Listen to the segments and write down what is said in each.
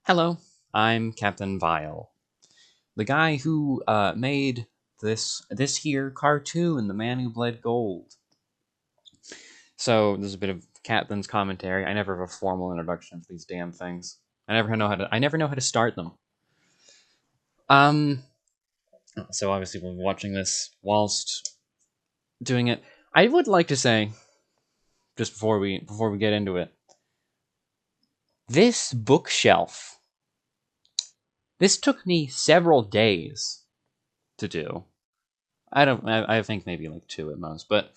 Hello, I'm Captain Vile, the guy who made this here cartoon, The Man Who Bled Gold. So there's a bit of Captain's commentary. I never have a formal introduction to these damn things. I never know how to start them. Um. So obviously we're watching this whilst doing it. I would like to say, just before we get into it, this bookshelf. This took me several days to do. I think maybe like two at most. But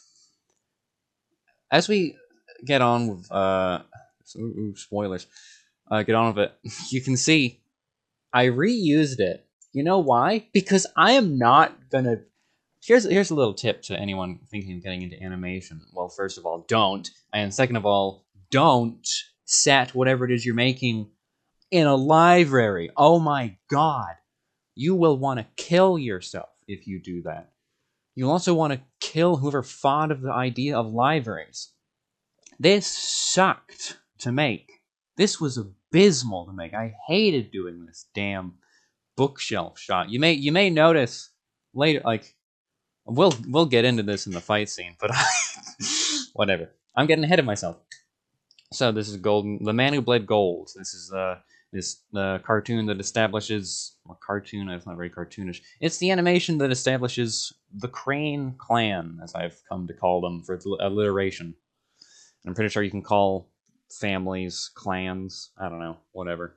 as we get on with spoilers, get on with it. You can see I reused it. You know why? Because I am not gonna. Here's a little tip to anyone thinking of getting into animation. Well, first of all, don't, and second of all, don't set whatever it is you're making in a library. Oh my god, you will want to kill yourself if you do that. You'll also want to kill whoever thought of the idea of libraries. This sucked to make. This was abysmal to make. I hated doing this damn bookshelf shot. You may notice later, like we'll get into this in the fight scene, but whatever. I'm getting ahead of myself. So this is Golden, the Man Who Bled Gold. This is the cartoon that establishes cartoon. It's not very cartoonish. It's the animation that establishes the Crane Clan, as I've come to call them for alliteration. I'm pretty sure you can call families clans. I don't know, whatever.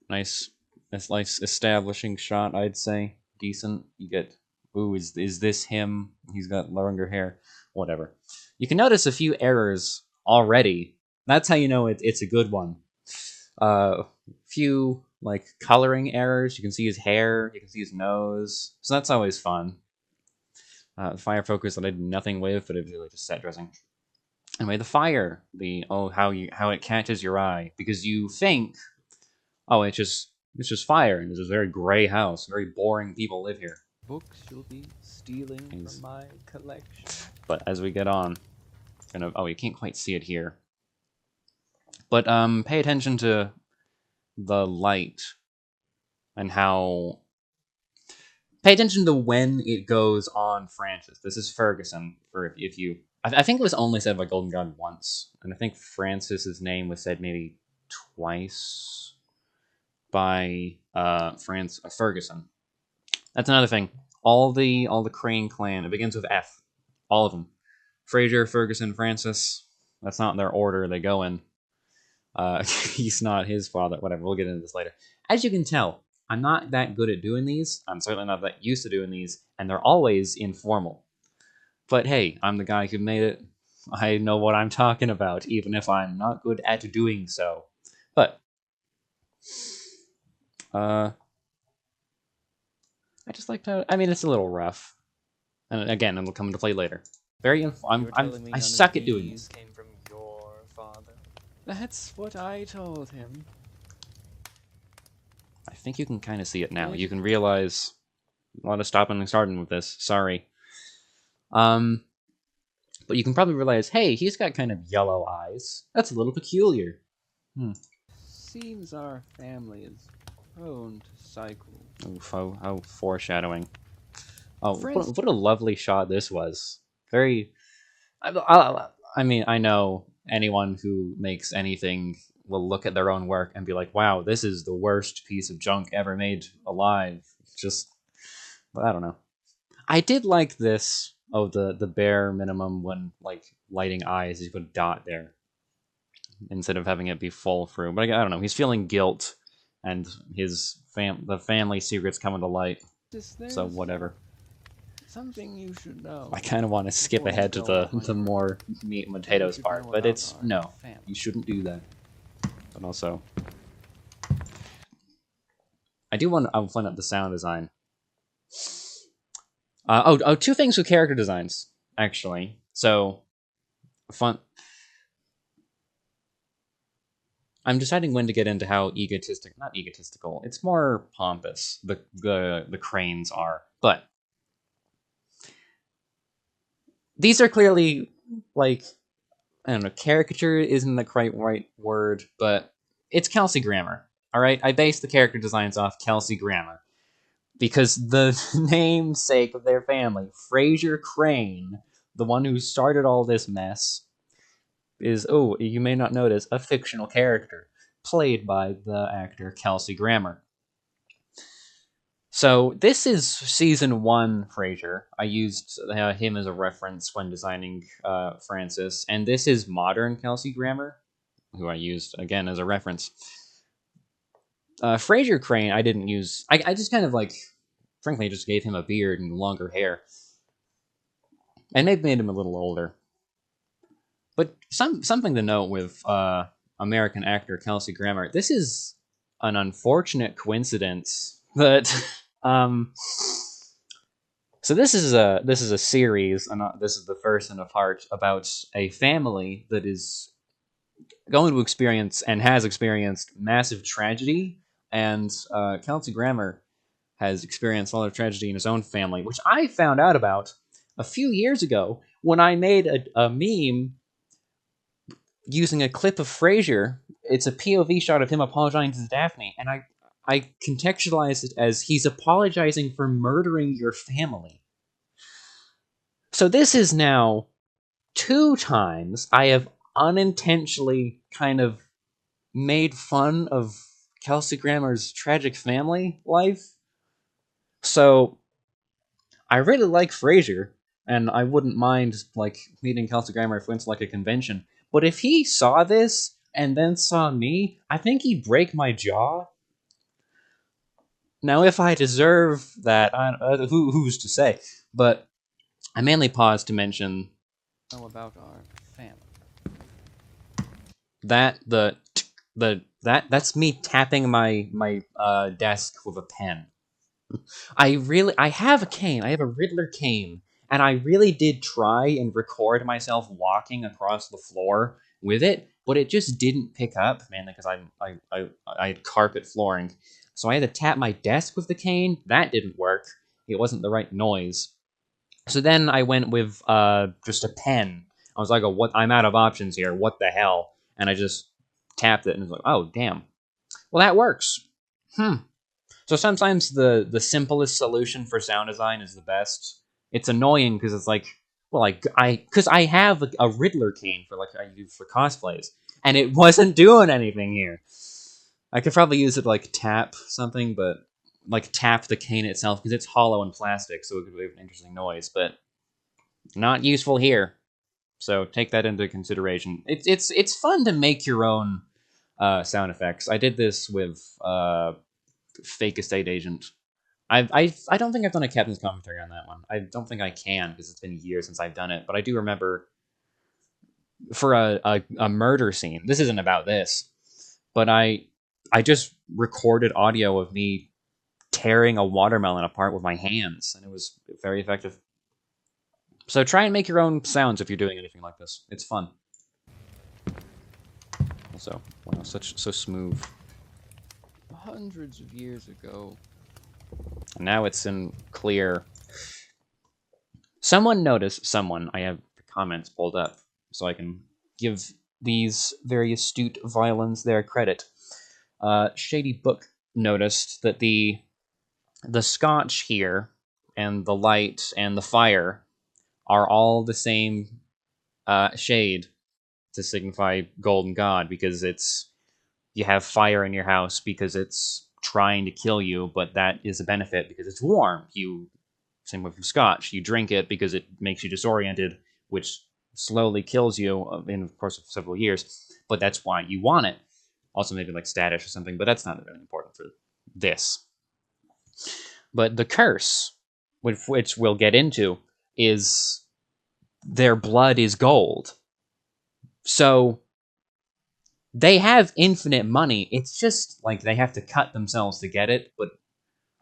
Nice establishing shot, I'd say. Decent. You get, ooh, is this him? He's got longer hair. Whatever. You can notice a few errors already. That's how you know it's a good one. Few like coloring errors. You can see his hair. You can see his nose. So that's always fun. Fire focus that I did nothing with, but it was really just set dressing. Anyway, the fire, how it catches your eye because you think, oh, it's just fire and it's a very gray house, very boring people live here. Books you'll be stealing from my collection. But as we get on, you can't quite see it here. But pay attention to the light and how. Pay attention to when it goes on Francis. This is Ferguson. For if you, I think it was only said by Golden God once, and I think Francis's name was said maybe twice by Ferguson. That's another thing. All the Crane clan. It begins with F. All of them. Fraser, Ferguson, Francis. That's not their order they go in. He's not his father. Whatever. We'll get into this later. As you can tell, I'm not that good at doing these. I'm certainly not that used to doing these, and they're always informal. But hey, I'm the guy who made it. I know what I'm talking about, even if I'm not good at doing so. But I just like to. I mean, it's a little rough, and again, it'll come into play later. I suck at doing this. Came from your father. That's what I told him. I think you can kind of see it now. You can realize a lot of stopping and starting with this. Sorry. But you can probably realize, hey, he's got kind of yellow eyes. That's a little peculiar. Seems our family is prone to cycles. Oof, how foreshadowing. Oh, what a lovely shot this was. Very. I mean, I know anyone who makes anything will look at their own work and be like, wow, this is the worst piece of junk ever made alive. Just, but I don't know. I did like this. Oh, the bare minimum when like lighting eyes, you put a dot there instead of having it be full through. But I don't know. He's feeling guilt, and the family secrets coming to light. So whatever. Something you should know. I kind of want to skip ahead to the more meat and potatoes part, but it's no. You shouldn't do that. But also, I do want to find out the sound design. Two things with character designs, actually. So, fun. I'm deciding when to get into how not egotistical. It's more pompous. The cranes are, but these are clearly like I don't know. Caricature isn't the quite right word, but it's Kelsey Grammer. All right, I based the character designs off Kelsey Grammer because the namesake of their family, Fraser Crane, the one who started all this mess, is, oh, you may not notice, a fictional character played by the actor Kelsey Grammer. So this is season 1 Frasier. I used him as a reference when designing Francis, and this is modern Kelsey Grammer, who I used again as a reference. Frasier Crane, I didn't use. I just kind of like, frankly, just gave him a beard and longer hair, and maybe made him a little older. But something to note with American actor Kelsey Grammer, this is an unfortunate coincidence that so this is a series, and this is the first in a part about a family that is going to experience and has experienced massive tragedy, and Kelsey Grammer has experienced a lot of tragedy in his own family, which I found out about a few years ago when I made a meme using a clip of Frasier. It's a POV shot of him apologizing to Daphne, and I contextualized it as he's apologizing for murdering your family. So this is now 2 times I have unintentionally kind of made fun of Kelsey Grammer's tragic family life. So I really like Frasier, and I wouldn't mind like meeting Kelsey Grammer if we went to like a convention. But if he saw this and then saw me, I think he'd break my jaw. Now, if I deserve that, who's to say? But I mainly paused to mention about our family. that that's me tapping my desk with a pen. I have a cane. I have a Riddler cane, and I really did try and record myself walking across the floor with it, but it just didn't pick up, mainly because I had carpet flooring. So I had to tap my desk with the cane. That didn't work. It wasn't the right noise. So then I went with just a pen. I was like, oh, what? I'm out of options here. What the hell? And I just tapped it, and it was like, oh, damn. Well, that works. So sometimes the simplest solution for sound design is the best. It's annoying because it's like, well, because I have a Riddler cane for like I use for cosplays, and it wasn't doing anything here. I could probably use it to like tap something, but like tap the cane itself because it's hollow and plastic, so it could make an interesting noise, but not useful here. So take that into consideration. It's fun to make your own sound effects. I did this with Fake Estate Agent. I don't think I've done a captain's commentary on that one. I don't think I can because it's been years since I've done it. But I do remember for a murder scene. This isn't about this, but I just recorded audio of me tearing a watermelon apart with my hands, and it was very effective. So try and make your own sounds if you're doing anything like this. It's fun. Also, wow, so smooth. Hundreds of years ago. Now it's in clear. Someone noticed, I have the comments pulled up so I can give these very astute violins their credit. Shady Book noticed that the scotch here and the light and the fire are all the same shade to signify Golden God, because you have fire in your house because it's trying to kill you, but that is a benefit because it's warm. Same with scotch. You drink it because it makes you disoriented, which slowly kills you in the course of several years, but that's why you want it. Also maybe like Statish or something, but that's not really important for this. But the curse, which we'll get into, is their blood is gold. So they have infinite money. It's just like they have to cut themselves to get it. But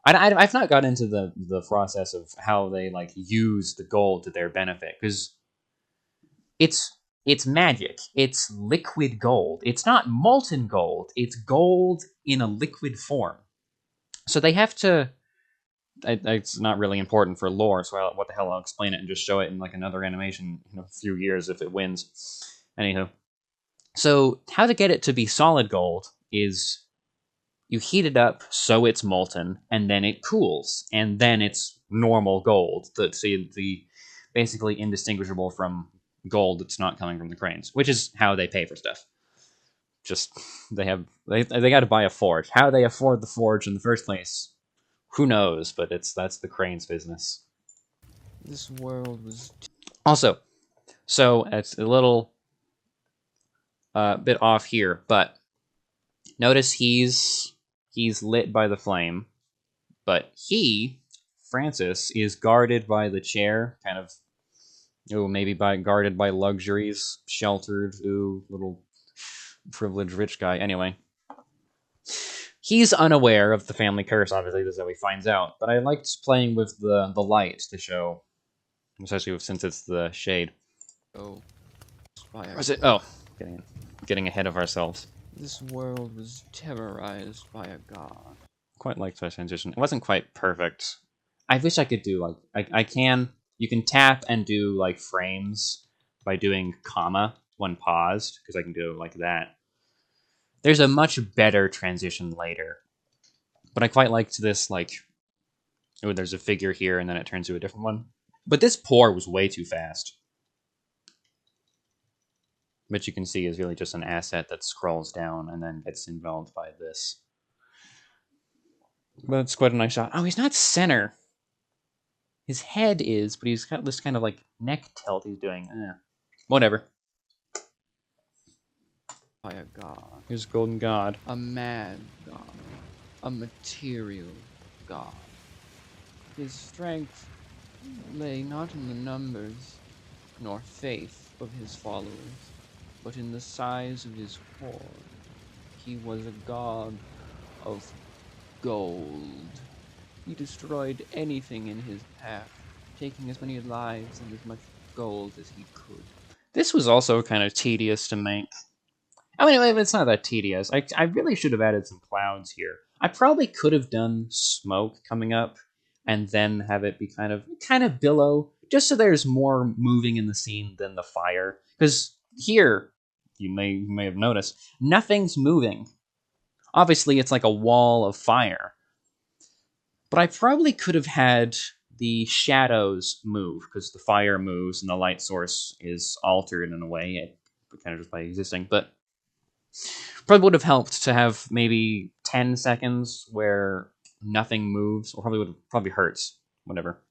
I've not got into the process of how they like use the gold to their benefit, because it's magic. It's liquid gold. It's not molten gold. It's gold in a liquid form. So they have to. It's not really important for lore, so what the hell? I'll explain it and just show it in like another animation in a few years if it wins. Anywho. So how to get it to be solid gold is you heat it up so it's molten, and then it cools, and then it's normal gold. So the basically indistinguishable from gold that's not coming from the cranes, which is how they pay for stuff. Just they got to buy a forge. How they afford the forge in the first place, who knows? But that's the cranes' business. This world was Also, so it's a little bit off here, but notice he's lit by the flame, but Francis, is guarded by the chair, kind of. Oh, maybe guarded by luxuries, sheltered. Ooh, little privileged rich guy. Anyway, he's unaware of the family curse. Obviously, this is how he finds out. But I liked playing with the light to show, especially since it's the shade. oh, Or is it? Oh, getting ahead of ourselves. This world was terrorized by a god. Quite liked that transition. It wasn't quite perfect. I wish I could do I can. You can tap and do like frames by doing comma when paused, because I can do it like that. There's a much better transition later, but I quite liked this. Like, oh, there's a figure here, and then it turns to a different one. But this pour was way too fast. Which you can see is really just an asset that scrolls down and then gets involved by this. But it's quite a nice shot. Oh, he's not center. His head is, but he's got this kind of like neck tilt he's doing. Whatever. By a god. Here's Golden God. A mad god. A material god. His strength lay not in the numbers, nor faith of his followers, but in the size of his horde. He was a god of gold. He destroyed anything in his path, taking as many lives and as much gold as he could. This was also kind of tedious to make. I mean, it's not that tedious. I really should have added some clouds here. I probably could have done smoke coming up, and then have it be kind of billow, just so there's more moving in the scene than the fire. Because here, you may have noticed, nothing's moving. Obviously, it's like a wall of fire. But I probably could have had the shadows move, because the fire moves and the light source is altered in a way, kind of just by existing. But probably would have helped to have maybe 10 seconds where nothing moves, or probably hurts. Whatever.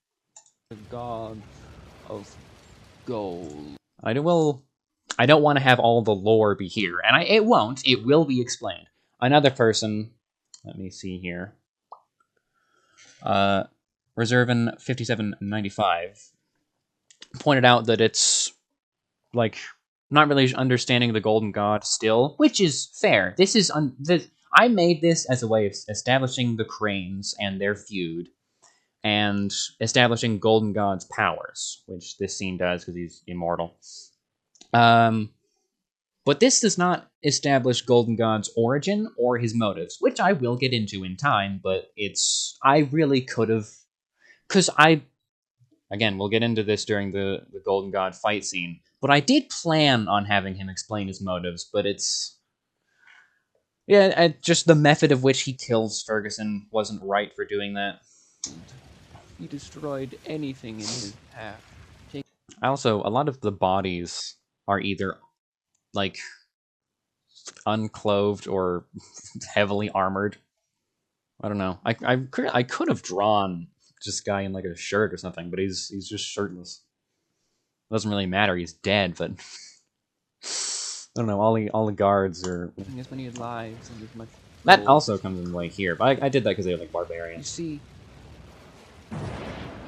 The god of gold. I don't want to have all the lore be here, and it won't. It will be explained. Another person, let me see here. Reservin 5795 pointed out that it's like not really understanding the Golden God still, which is fair. This is I made this as a way of establishing the Cranes and their feud, and establishing Golden God's powers, which this scene does because he's immortal. But this does not establish Golden God's origin or his motives, which I will get into in time, but I really could have, because again, we'll get into this during the Golden God fight scene, but I did plan on having him explain his motives, but just the method of which he kills Ferguson wasn't right for doing that. He destroyed anything in his path. Also, a lot of the bodies are either like unclothed or heavily armored. I don't know. I could have drawn this guy in like a shirt or something, but he's just shirtless. It doesn't really matter. He's dead, but I don't know. All the guards are. As many lives and as much. That also comes in play here, but I did that because they're like barbarians. You see,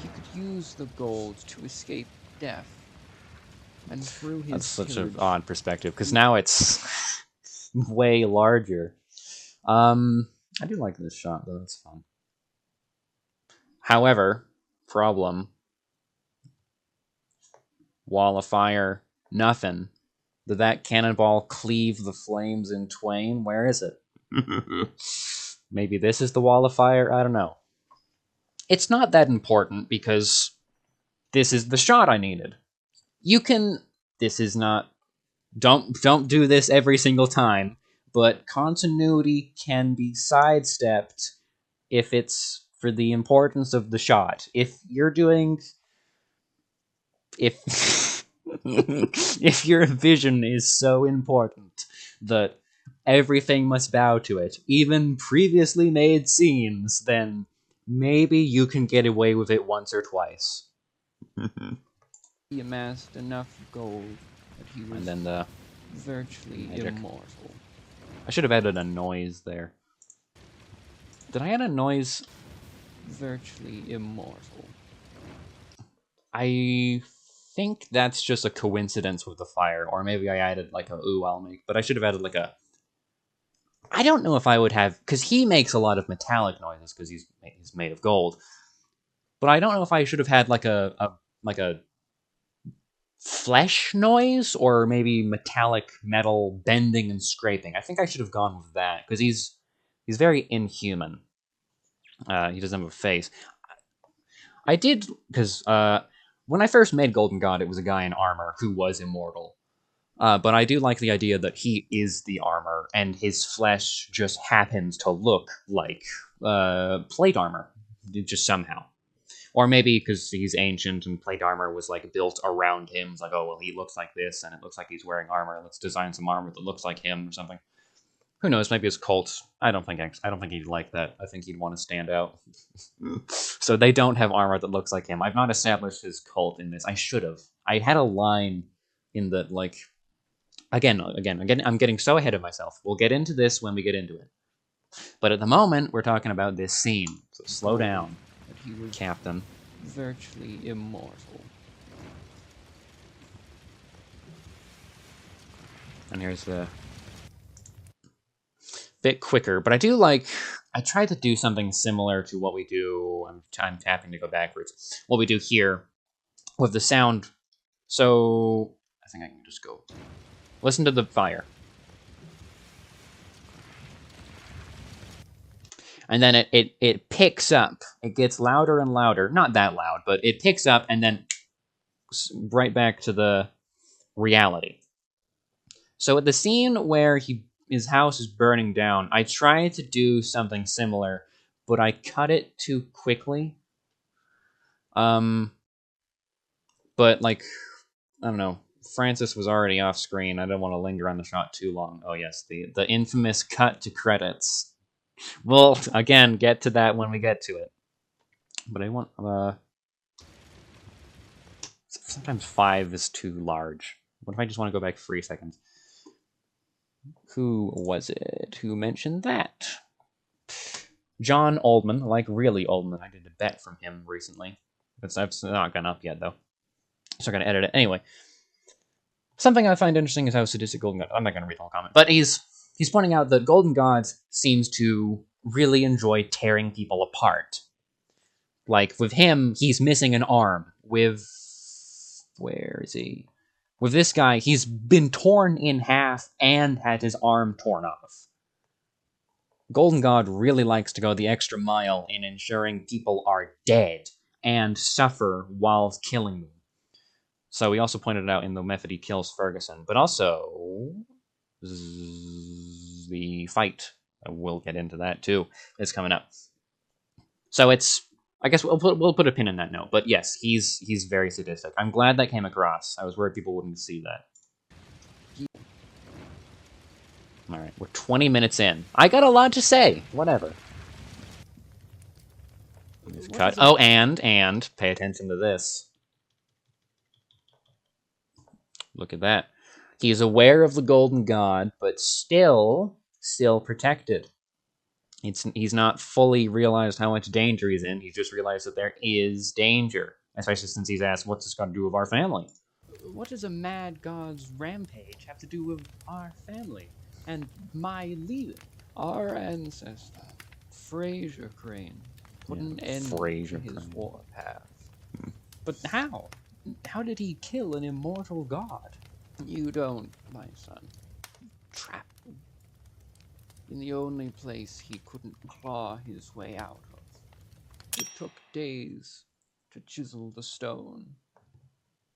he could use the gold to escape death. And through his That's such pillage, an odd perspective, because now it's way larger. I do like this shot, though. It's fun. However, problem. Wall of fire, nothing. Did that cannonball cleave the flames in twain? Where is it? Maybe this is the wall of fire? I don't know. It's not that important, because this is the shot I needed. This is not... Don't do this every single time, but continuity can be sidestepped if it's for the importance of the shot. If you're doing if if your vision is so important that everything must bow to it, even previously made scenes, then maybe you can get away with it once or twice. He amassed enough gold that he And was then the virtually magic. immortal. I should have added a noise there. Did I add a noise? Virtually immortal. I think that's just a coincidence with the fire, or maybe I added like a ooh I'll make, but I should have added like a. I don't know if I would have, because he makes a lot of metallic noises because he's made of gold. But I don't know if I should have had like a flesh noise or maybe metallic metal bending and scraping. I think I should have gone with that because he's very inhuman. He doesn't have a face. I did because when I first made Golden God, it was a guy in armor who was immortal. But I do like the idea that he is the armor, and his flesh just happens to look like plate armor, just somehow. Or maybe because he's ancient and plate armor was like built around him. It's like, oh well, he looks like this, and it looks like he's wearing armor. Let's design some armor that looks like him or something. Who knows? Maybe his cult. I don't think he'd like that. I think he'd want to stand out. So they don't have armor that looks like him. I've not established his cult in this. I should have. I had a line in the like. Again, I'm getting so ahead of myself. We'll get into this when we get into it. But at the moment, we're talking about this scene. So slow down, But he was Captain. virtually immortal. And here's the bit quicker, but I do like. I tried to do something similar to what we do. I'm tapping to go backwards. What we do here with the sound. So I think I can just go. Listen to the fire. And then it picks up. It gets louder and louder. Not that loud, but it picks up and then right back to the reality. So at the scene where his house is burning down, I tried to do something similar, but I cut it too quickly. But like I don't know. Francis was already off screen. I don't want to linger on the shot too long. Oh yes, the infamous cut to credits. We'll again get to that when we get to it. But I want sometimes 5 is too large. What if I just want to go back 3 seconds? Who was it who mentioned that? John Oldman, like really Oldman. I did a bet from him recently. It's not gone up yet though. So I'm gonna edit it anyway. Something I find interesting is how sadistic Golden God. I'm not gonna read the whole comment, but he's pointing out that Golden God seems to really enjoy tearing people apart. Like with him, he's missing an arm. With where is he? With this guy, he's been torn in half and had his arm torn off. Golden God really likes to go the extra mile in ensuring people are dead and suffer while killing them. So he also pointed it out in the method he kills Ferguson, but also the fight. We'll get into that too. It's coming up. So it's. I guess we'll put a pin in that note. But yes, he's very sadistic. I'm glad that came across. I was worried people wouldn't see that. All right, we're 20 minutes in. I got a lot to say. Whatever. Cut. Oh, and pay attention to this. Look at that. He is aware of the Golden God, but still protected. He's not fully realized how much danger he's in. He's just realized that there is danger, especially since he's asked, "What's this got to do with our family?" What does a mad god's rampage have to do with our family and my leader? Our ancestor, Fraser Crane, put an end to his warpath. But how? How did he kill an immortal god? You don't, my son. Trap him in the only place he couldn't claw his way out of. It took days to chisel the stone.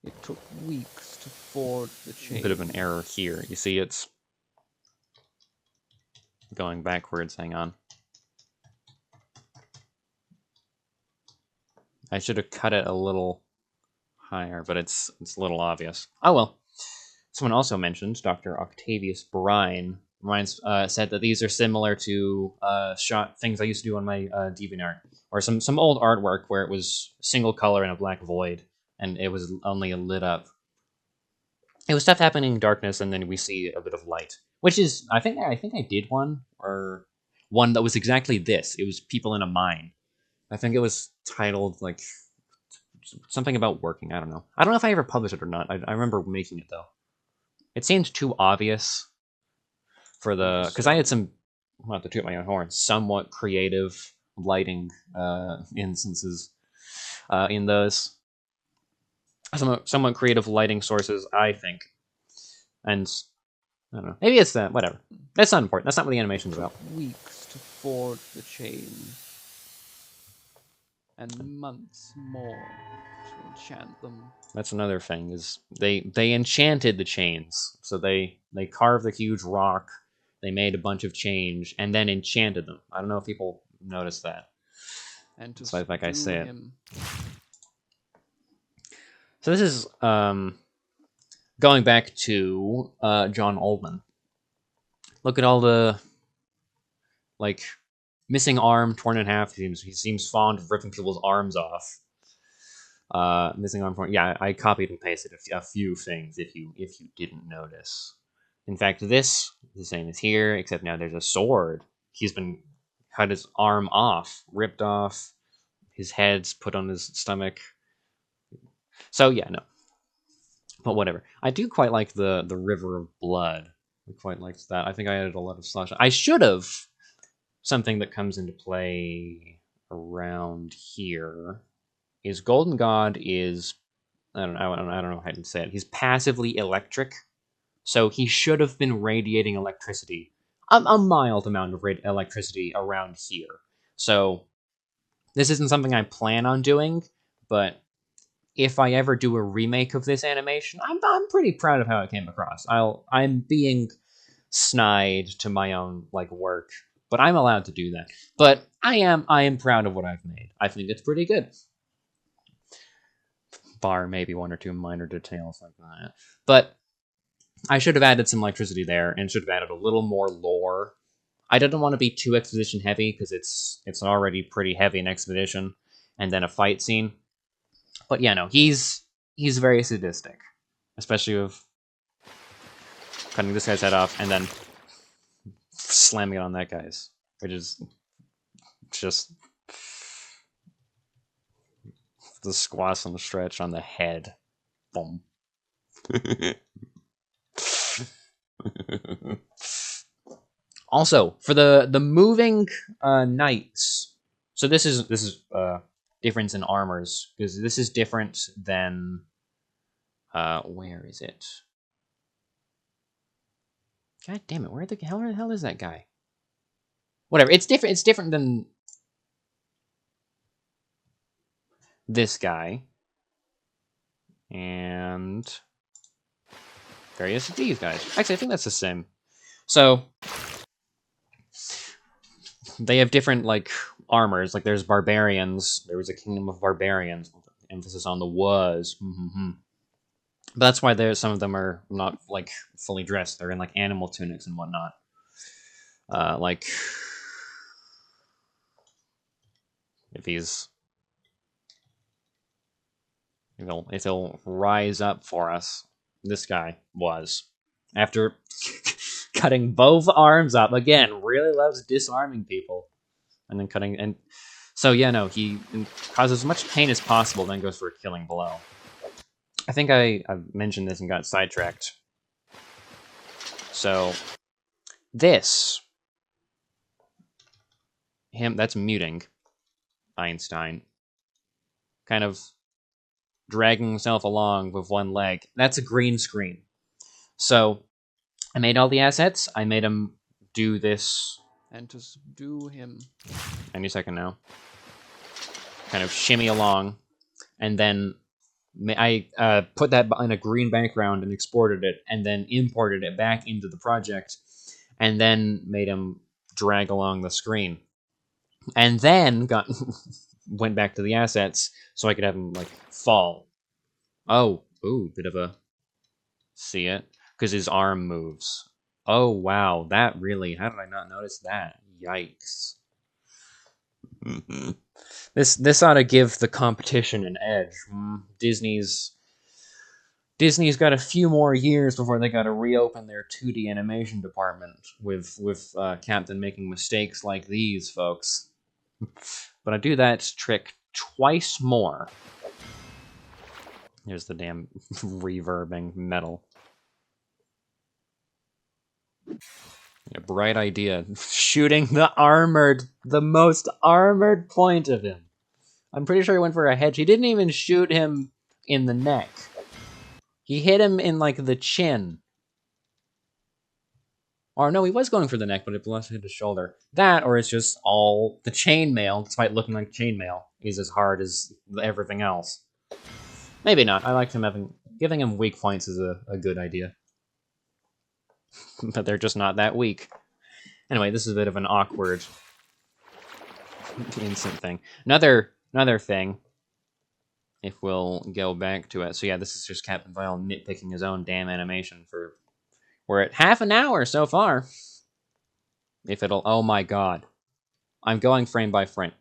It took weeks to forge the chain. A bit of an error here. You see, it's going backwards. Hang on. I should have cut it a little higher, but it's a little obvious. Oh well. Someone also mentioned Dr. Octavius Brine said that these are similar to shot things I used to do on my DeviantArt, or some old artwork where it was single color in a black void, and it was only lit up. It was stuff happening in darkness, and then we see a bit of light, which is I think I did one that was exactly this. It was people in a mine. I think it was titled like something about working. I don't know. I don't know if I ever published it or not. I remember making it though. It seemed too obvious for the because I had some, not to toot my own horn, somewhat creative lighting instances in those somewhat creative lighting sources, I think, and I don't know. Maybe it's that. Whatever. That's not important. That's not what the animation's about. Weeks to forge the chain, and months more to enchant them. That's another thing is they enchanted the chains. So they carved the huge rock. They made a bunch of change and then enchanted them. I don't know if people noticed that. And to so like I say it. him. So this is going back to John Oldman. Look at all the like missing arm torn in half. He seems fond of ripping people's arms off. Missing arm torn. Yeah, I copied and pasted a few things if you didn't notice. In fact, this is the same as here, except now there's a sword. He's been cut his arm off, ripped off. His head's put on his stomach. So yeah, no. But whatever. I do quite like the River of Blood. I quite liked that. I think I added a lot of slash. I should have. Something that comes into play around here is Golden God is I don't know how to say it. He's passively electric, so he should have been radiating electricity, a mild amount of electricity around here. So this isn't something I plan on doing, but if I ever do a remake of this animation, I'm pretty proud of how it came across. I'm being snide to my own like work, but I'm allowed to do that. But I am proud of what I've made. I think it's pretty good. Bar maybe one or two minor details like that. But I should have added some electricity there and should have added a little more lore. I didn't want to be too exposition heavy because it's already pretty heavy in exposition and then a fight scene. But yeah, no, he's very sadistic, especially with cutting this guy's head off and then slamming it on that guy's, which is just the squash and the stretch on the head. Boom. Also, for the moving knights, so this is difference in armors because this is different than where is it? God damn it! Where the hell is that guy? Whatever. It's different. It's different than this guy. And various of these guys. Actually, I think that's the same. So they have different like armors. Like there's barbarians. There was a kingdom of barbarians. Emphasis on the was. But that's why some of them are not like fully dressed. They're in like animal tunics and whatnot. Like if he'll rise up for us. This guy was after cutting both arms up again. Really loves disarming people, and then cutting and so yeah, no, he causes as much pain as possible, then goes for a killing blow. I think I've mentioned this and got sidetracked. So this that's muting Einstein, kind of dragging himself along with one leg. That's a green screen. So I made all the assets. I made him do this. And to subdue him. Any second now. Kind of shimmy along. And then I put that in a green background and exported it. And then imported it back into the project. And then made him drag along the screen. And then went back to the assets so I could have him like fall. Oh, ooh, bit of a see it because his arm moves. Oh wow, that really, how did I not notice that? Yikes. This ought to give the competition an edge. Disney's got a few more years before they got to reopen their 2D animation department with Captain making mistakes like these, folks. But I do that trick twice more. Here's the damn reverbing metal. A bright idea. Shooting the most armored point of him. I'm pretty sure he went for a hedge. He didn't even shoot him in the neck. He hit him in, like, the chin. Or no, he was going for the neck, but it hit his shoulder. That, or it's just all the chainmail, despite looking like chainmail, is as hard as everything else. Maybe not. I liked him giving him weak points is a good idea. But they're just not that weak. Anyway, this is a bit of an awkward instant thing. Another thing, if we'll go back to it. So yeah, this is just Captain Vile nitpicking his own damn animation for... We're at half an hour so far. If it'll... Oh my god. I'm going frame by frame.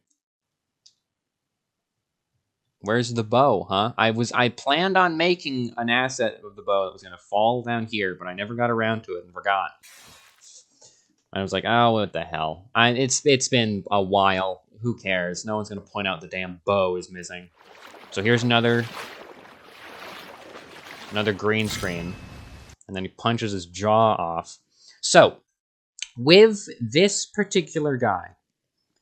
Where's the bow, huh? I planned on making an asset of the bow that was going to fall down here, but I never got around to it and forgot. I was like, oh, what the hell? It's been a while. Who cares? No one's going to point out the damn bow is missing. So here's another green screen. And then he punches his jaw off. So, with this particular guy,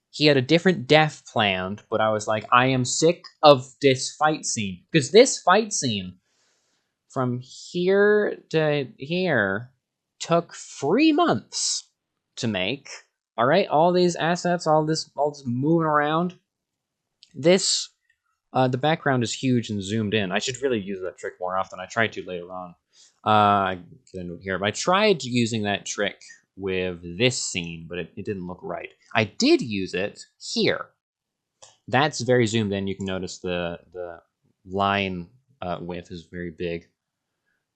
he had a different death planned, but I was like, I am sick of this fight scene. Because this fight scene, from here to here, took 3 months to make. All right, all these assets, all this moving around. This, the background is huge and zoomed in. I should really use that trick more often. I tried to later on. I get into it here, but I tried using that trick with this scene, but it didn't look right. I did use it here. That's very zoomed in. You can notice the line width is very big.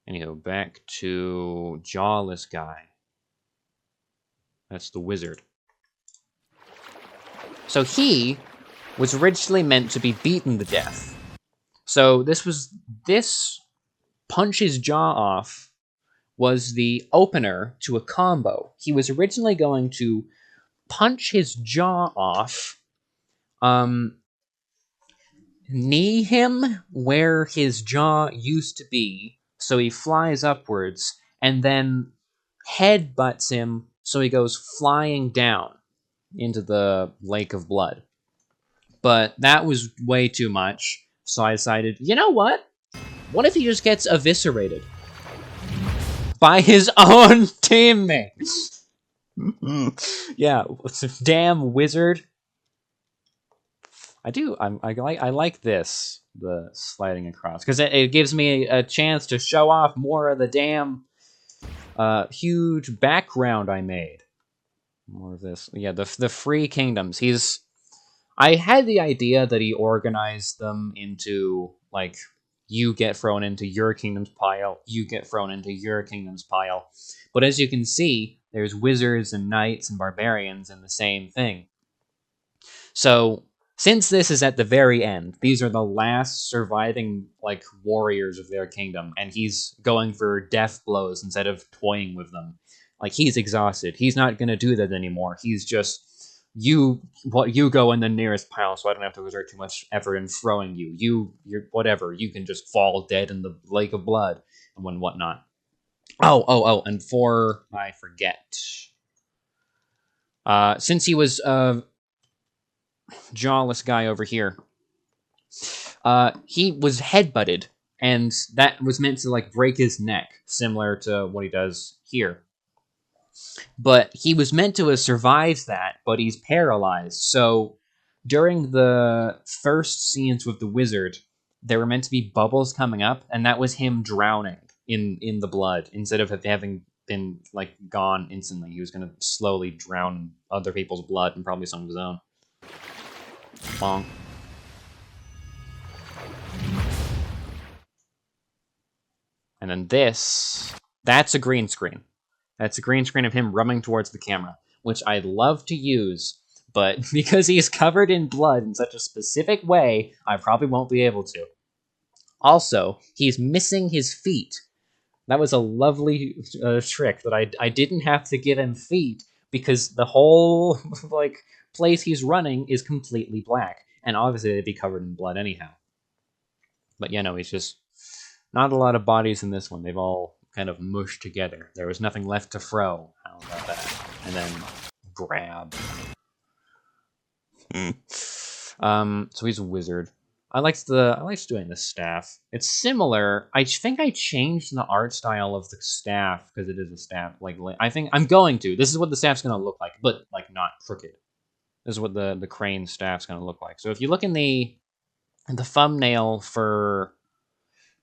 Anyhow, back to Jawless Guy. That's the wizard. So he was originally meant to be beaten to death. So this punch his jaw off was the opener to a combo. He was originally going to punch his jaw off, knee him where his jaw used to be, so he flies upwards, and then headbutts him so he goes flying down into the lake of blood. But that was way too much, so I decided, you know what? What if he just gets eviscerated by his own teammates? Yeah, damn wizard. I like this, the sliding across, because it gives me a chance to show off more of the damn huge background I made. More of this. Yeah, the free kingdoms. I had the idea that he organized them into, like, you get thrown into your kingdom's pile, you get thrown into your kingdom's pile. But as you can see, there's wizards and knights and barbarians in the same thing. So, since this is at the very end, these are the last surviving, like, warriors of their kingdom, and he's going for death blows instead of toying with them. Like, he's exhausted. He's not going to do that anymore. He's just... You go in the nearest pile, so I don't have to exert too much effort in throwing you. You're whatever. You can just fall dead in the lake of blood and whatnot. Oh, and before I forget, since he was a jawless guy over here, he was headbutted, and that was meant to like break his neck, similar to what he does here. But he was meant to have survived that, but he's paralyzed. So during the first scenes with the wizard, there were meant to be bubbles coming up, and that was him drowning in the blood instead of having been like gone instantly. He was gonna slowly drown other people's blood and probably some of his own. Bonk. And then that's a green screen. That's a green screen of him running towards the camera, which I'd love to use, but because he's covered in blood in such a specific way, I probably won't be able to. Also, he's missing his feet. That was a lovely trick that I didn't have to give him feet because the whole like place he's running is completely black, and obviously they'd be covered in blood anyhow. But yeah, no, he's just not a lot of bodies in this one. They've all kind of mushed together. There was nothing left to throw. How about that? And then grab. So he's a wizard. I liked doing the staff. It's similar. I think I changed the art style of the staff because it is a staff. Like I think I'm going to. This is what the staff's gonna look like, but like not crooked. This is what the crane staff's gonna look like. So if you look in the thumbnail for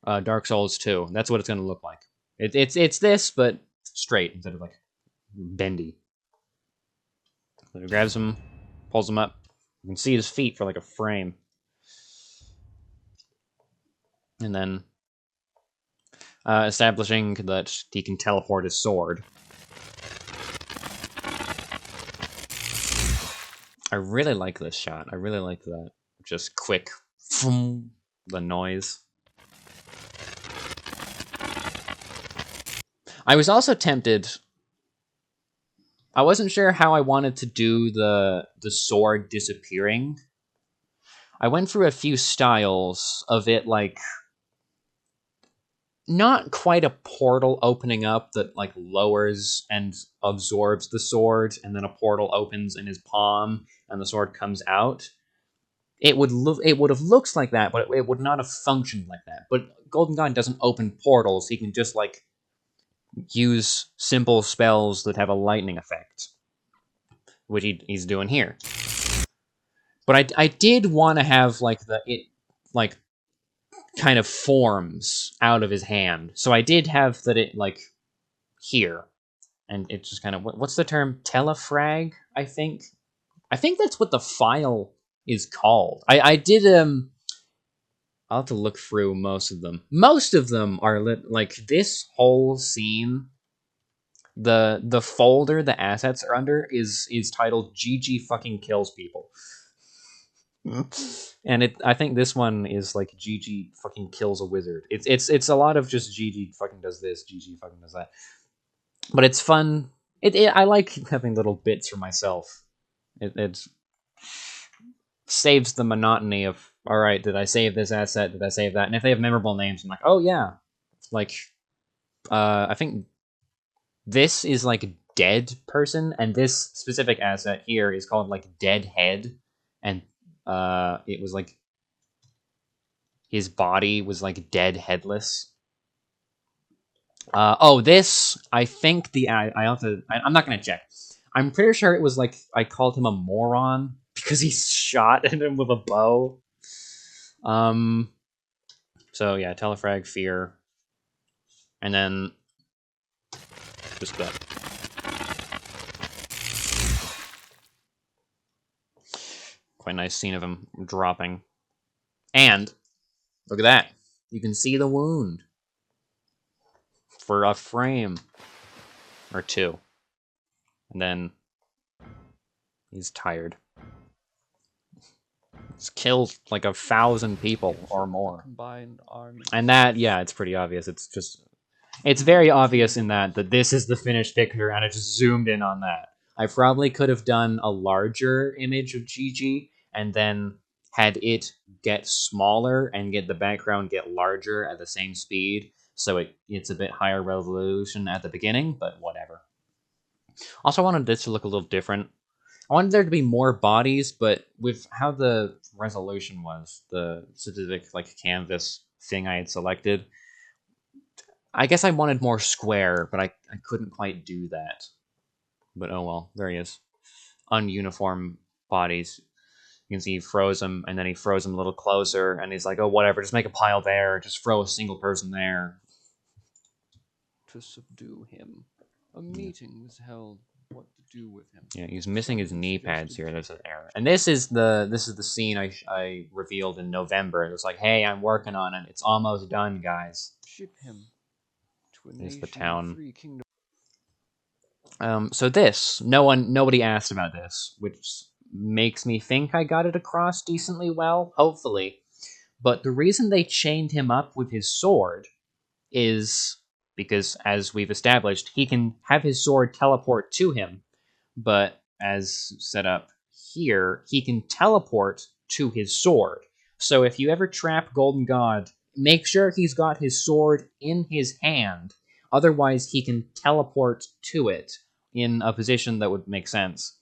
Dark Souls 2, that's what it's gonna look like. It's this, but straight instead of like bendy. So he grabs him, pulls him up. You can see his feet for like a frame. And then establishing that he can teleport his sword. I really like this shot. I really like that. Just quick, the noise. I was also tempted. I wasn't sure how I wanted to do the sword disappearing. I went through a few styles of it, like not quite a portal opening up that like lowers and absorbs the sword, and then a portal opens in his palm and the sword comes out. It would have looked like that, but it would not have functioned like that. But Golden God doesn't open portals; he can just like use simple spells that have a lightning effect, which he's doing here. But I did want to have like like kind of forms out of his hand. So I did have that it like here, and it just kind of what's the term, telefrag? I think that's what the file is called. I did I'll have to look through most of them. Most of them are like this whole scene. The folder the assets are under is titled GG fucking kills people. And I think this one is like GG fucking kills a wizard. It's a lot of just GG fucking does this, GG fucking does that. But it's fun. I like having little bits for myself. It saves the monotony of, all right, did I save this asset? Did I save that? And if they have memorable names, I'm like, oh yeah. Like, I think this is like dead person, and this specific asset here is called like dead head, and it was like his body was like dead headless. This I think I have to. I'm not gonna check. I'm pretty sure it was like I called him a moron because he shot at him with a bow. So yeah, telefrag, fear, and then just that. Quite nice scene of him dropping. And look at that. You can see the wound for a frame or two. And then he's tired. He's killed like 1,000 people or more. Combined army. And that, yeah, it's pretty obvious. It's very obvious in that this is the finished picture, and I just zoomed in on that. I probably could have done a larger image of GG and then had it get smaller and get the background get larger at the same speed, so it's a bit higher resolution at the beginning, but whatever. Also, I wanted this to look a little different. I wanted there to be more bodies, but with how the resolution was, the specific like canvas thing I had selected, I guess I wanted more square, but I couldn't quite do that. But oh well, there he is. Ununiform bodies. You can see he froze him, and then he froze him a little closer, and he's like, oh, whatever, just make a pile there, just throw a single person there. To subdue him. A meeting was held what to do with him. Yeah, he's missing his Some knee pads suggested here. There's an error. And this is the scene I revealed in November. It was like, hey, I'm working on it. It's almost done, guys. ship him to a There's the nation in town. 3 kingdoms. So this, nobody asked about this, which makes me think I got it across decently well, hopefully. But the reason they chained him up with his sword is because, as we've established, he can have his sword teleport to him, but as set up here, he can teleport to his sword. So if you ever trap Golden God, make sure he's got his sword in his hand. Otherwise, he can teleport to it in a position that would make sense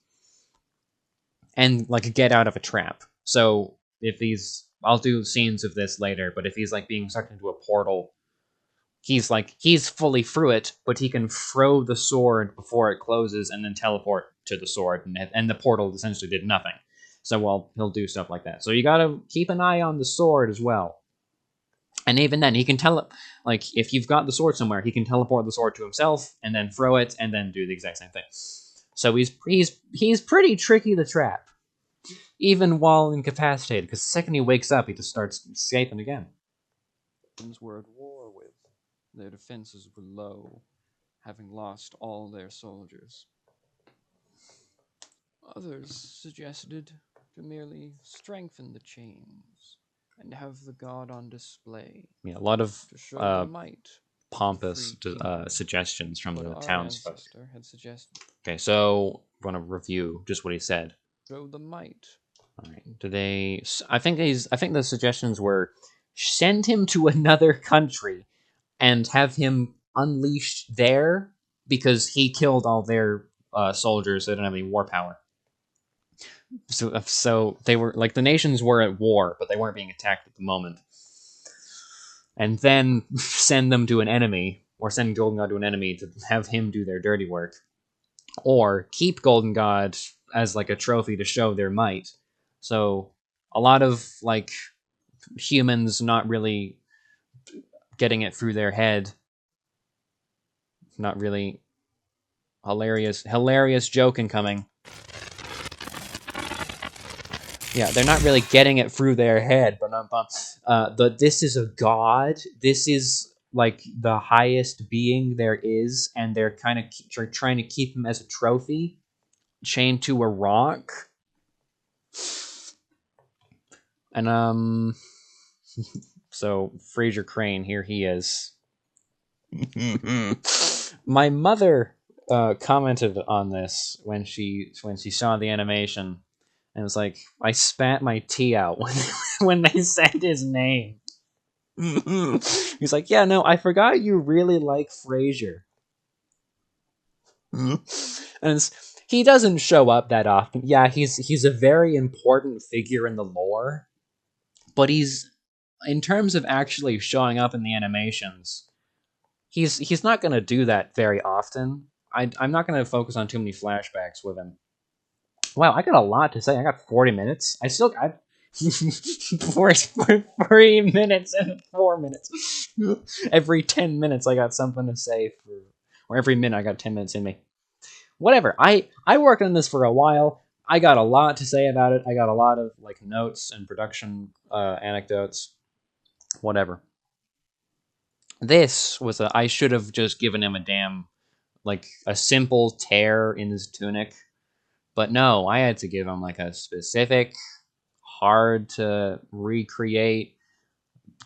and like get out of a trap. So if he's, I'll do scenes of this later, but if he's like being sucked into a portal, he's fully through it, but he can throw the sword before it closes and then teleport to the sword, and the portal essentially did nothing. So well, he'll do stuff like that. So you gotta keep an eye on the sword as well. And even then, he can like if you've got the sword somewhere, he can teleport the sword to himself and then throw it and then do the exact same thing. So he's pretty tricky to trap, even while incapacitated. Because the second he wakes up, he just starts escaping again. Were at war with. Their defenses were low, having lost all their soldiers. Others suggested to merely strengthen the chains and have the god on display. Yeah, a lot of to show the might pompous suggestions from the townsfolk. Had suggested. Okay, so I'm gonna review just what he said. Show the might. All right. Do they? I think the suggestions were send him to another country and have him unleashed there because he killed all their soldiers. So they don't have any war power. So they were like the nations were at war, but they weren't being attacked at the moment. And then send them to an enemy, or send Golden God to an enemy to have him do their dirty work, or keep Golden God as like a trophy to show their might. So a lot of like humans not really getting it through their head. Not really hilarious joke incoming. Yeah, they're not really getting it through their head, but this is a god. This is like the highest being there is, and they're kind of trying to keep him as a trophy, chained to a rock. And so Fraser Crane, here he is. My mother commented on this when she saw the animation, and was like, I spat my tea out when they said his name. He's like, yeah, no, I forgot you really like Frasier. And he doesn't show up that often. Yeah, he's a very important figure in the lore, but he's, in terms of actually showing up in the animations, he's not going to do that very often. I'm not going to focus on too many flashbacks with him. Wow, I got a lot to say. I got 40 minutes. I still got 3 minutes and 4 minutes. Every 10 minutes, I got something to say. Or every minute, I got 10 minutes in me. Whatever. I worked on this for a while. I got a lot to say about it. I got a lot of like notes and production anecdotes. Whatever. This was I should have just given him a damn, like, a simple tear in his tunic. But no, I had to give him like a specific, hard to recreate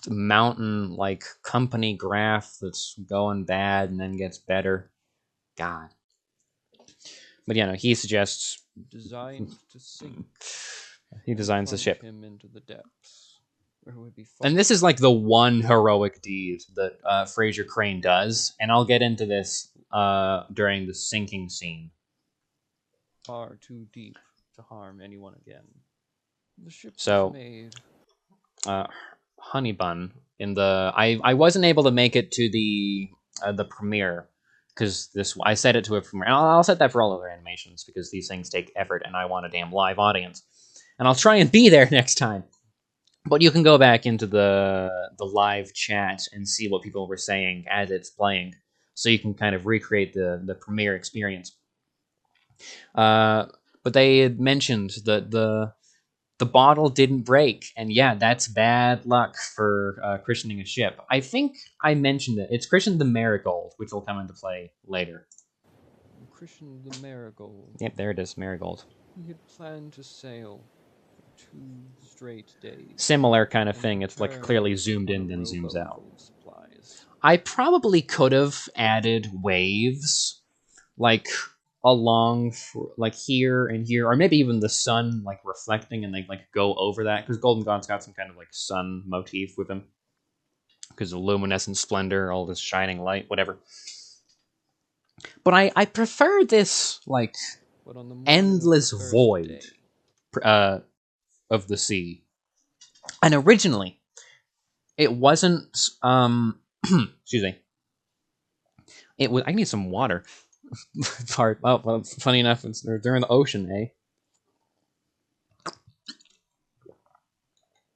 mountain like company graph that's going bad and then gets better. God. But yeah, no, he suggests designed to sink. He designs the ship. Him into the depths, where it would be and this is like the one heroic deed that Fraser Crane does, and I'll get into this during the sinking scene. Far too deep to harm anyone again. The ship was made. Honey Bun in the I wasn't able to make it to the premiere because I set it to a premiere. I'll set that for all other animations because these things take effort and I want a damn live audience. And I'll try and be there next time. But you can go back into the live chat and see what people were saying as it's playing. so you can kind of recreate the premiere experience. But they had mentioned that the bottle didn't break, and yeah, that's bad luck for christening a ship. I think I mentioned it. It's christened the Marigold, which will come into play later. Christian the Marigold. Yep, there it is, Marigold. He had planned to sail for 2 straight days. Similar kind of and thing. It's like clearly zoomed on in, a then zooms rowboat out. full of supplies. I probably could have added waves, like along, like here and here, or maybe even the sun like reflecting, and they like go over that, because Golden God's got some kind of like sun motif with him, because of luminescent splendor, all this shining light, whatever. But I prefer this like But on the endless of the void of the sea. And originally, it wasn't. Excuse me. It was. I need some water. Part. Oh, well, funny enough, they're in the ocean, eh?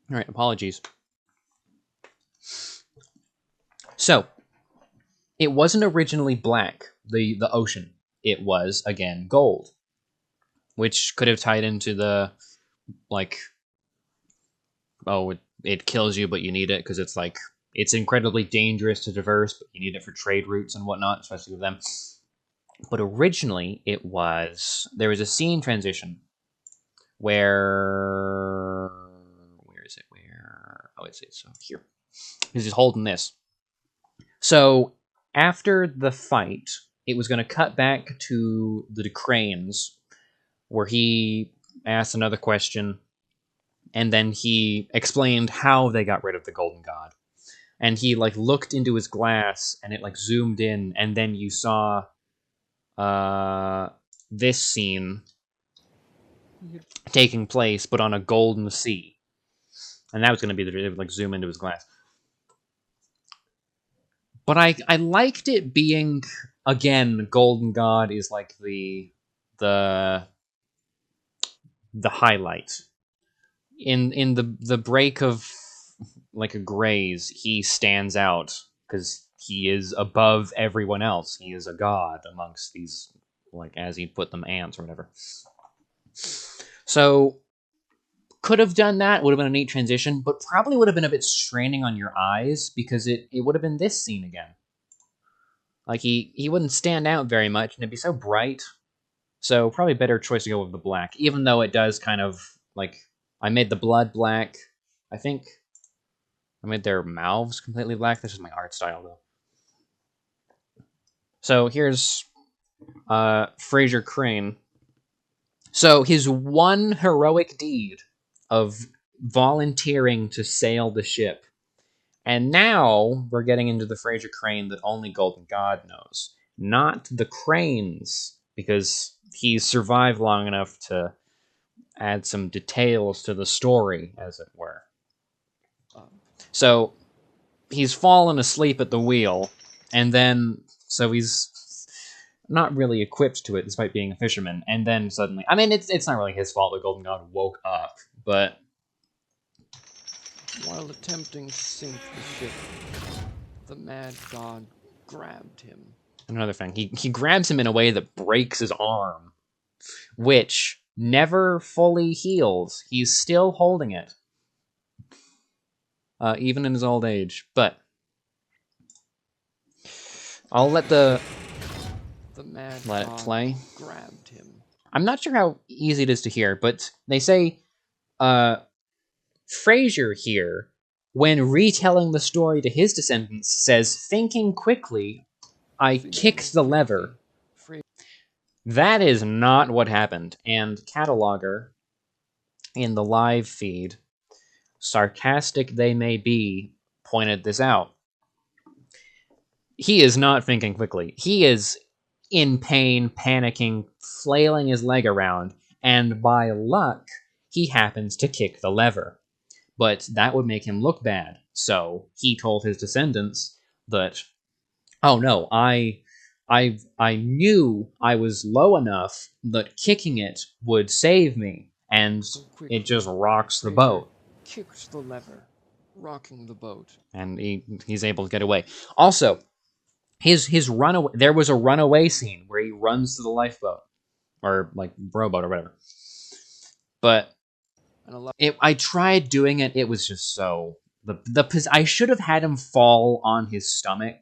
All right. Apologies. So, it wasn't originally black. The ocean. It was again gold, which could have tied into the like. Oh, it kills you, but you need it because it's like it's incredibly dangerous to traverse, but you need it for trade routes and whatnot, especially with them. But originally, it was there was a scene transition where is it? Where it's here. He's just holding this. So after the fight, it was going to cut back to the Cranes, where he asked another question, and then he explained how they got rid of the Golden God. And he like looked into his glass, and it like zoomed in, and then you saw this scene taking place, but on a golden sea, and that was going to be it would like zoom into his glass. But I liked it being again Golden God is like the highlight in the break of like a graze. He stands out because he is above everyone else. He is a god amongst these, like as he'd put them, ants or whatever. So could have done that, would have been a neat transition, but probably would have been a bit straining on your eyes because it would have been this scene again. Like he wouldn't stand out very much, and it'd be so bright. So probably better choice to go with the black, even though it does kind of like I made the blood black. I think I made their mouths completely black. This is my art style though. So here's Fraser Crane. So his one heroic deed of volunteering to sail the ship. And now we're getting into the Fraser Crane that only Golden God knows. Not the Cranes, because he's survived long enough to add some details to the story, as it were. So he's fallen asleep at the wheel, and then so he's not really equipped to it, despite being a fisherman. And then suddenly, I mean, it's not really his fault that Golden God woke up, but while attempting to sink the ship, the mad god grabbed him. Another thing, he grabs him in a way that breaks his arm, which never fully heals. He's still holding it, even in his old age. But I'll let it play. Grabbed him. I'm not sure how easy it is to hear, but they say Fraser here, when retelling the story to his descendants, says, "Thinking quickly, I kicked the lever." That is not what happened, and Cataloger, in the live feed, sarcastic they may be, pointed this out. He is not thinking quickly. He is in pain, panicking, flailing his leg around, and by luck, he happens to kick the lever. But that would make him look bad, so he told his descendants that, oh no, I knew I was low enough that kicking it would save me, and it just rocks the boat. Kicks the lever, rocking the boat. And he's able to get away. Also, his runaway. There was a runaway scene where he runs to the lifeboat or like rowboat or whatever. But I tried doing it. It was just so I should have had him fall on his stomach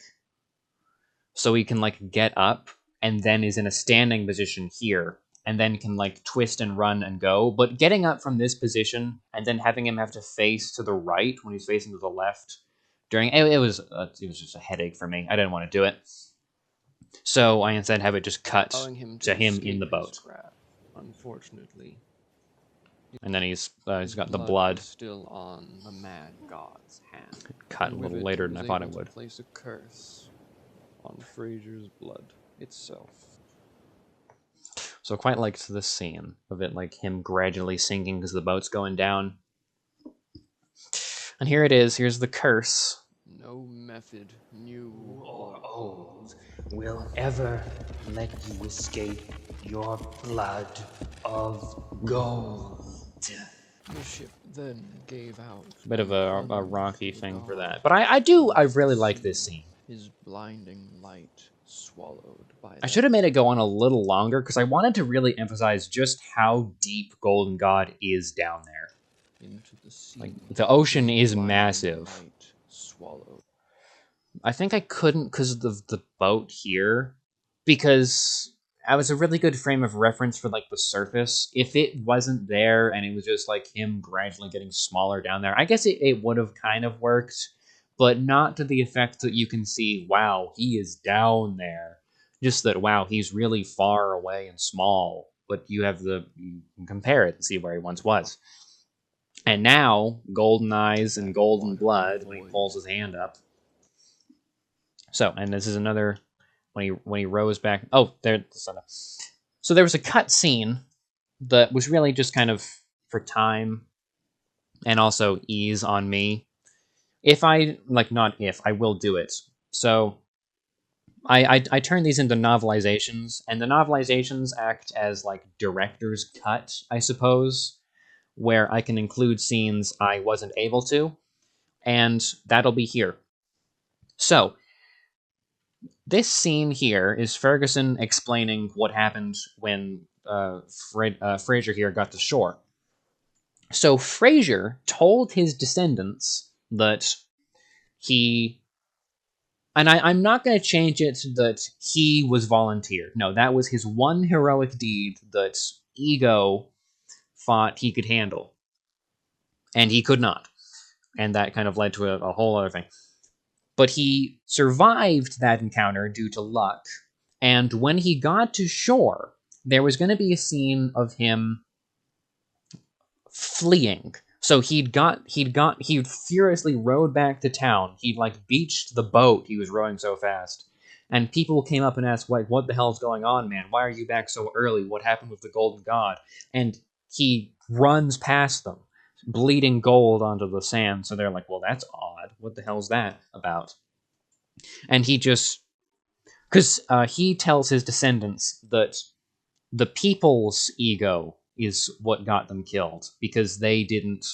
so he can like get up and then is in a standing position here and then can like twist and run and go. But getting up from this position and then having him have to face to the right when he's facing to the left during it was just a headache for me. I didn't want to do it, so I instead have it just cut to him in the boat. Unfortunately, and then he's got the blood still on the mad god's hand. Cut a little later than I thought it would. Place a curse on Fraser's blood itself. So I quite liked this scene of it, like him gradually sinking because the boat's going down. And here it is. Here's the curse. No method, new or old, will ever let you escape your blood of gold. The ship then gave out. Bit of a rocky thing for that. But I really like this scene. His blinding light swallowed by I should have made it go on a little longer because I wanted to really emphasize just how deep Golden God is down there. Into the sea. Like, the ocean is massive. Swallowed. I think I couldn't because of the boat here, because I was a really good frame of reference for like the surface. If it wasn't there and it was just like him gradually getting smaller down there, I guess it would have kind of worked, but not to the effect that you can see, wow, he is down there. Just that, wow, he's really far away and small, but you can compare it and see where he once was. And now, golden eyes and golden blood when he pulls his hand up. So, and this is another when he rows back. Oh, there. So there was a cut scene that was really just kind of for time and also ease on me. I will do it. So I turn these into novelizations, and the novelizations act as like director's cut, I suppose, where I can include scenes I wasn't able to, and that'll be here. So, this scene here is Ferguson explaining what happened when Fraser here got to shore. So Fraser told his descendants that I'm not going to change it that he was volunteered. No, that was his one heroic deed that Ego thought he could handle. And he could not. And that kind of led to a whole other thing. But he survived that encounter due to luck. And when he got to shore, there was going to be a scene of him fleeing. So he furiously rowed back to town. He beached the boat. He was rowing so fast. And people came up and asked, what the hell's going on, man? Why are you back so early? What happened with the Golden God? And he runs past them, bleeding gold onto the sand. So they're like, well, that's odd. What the hell's that about? And he just... Because he tells his descendants that the people's ego is what got them killed. Because they didn't...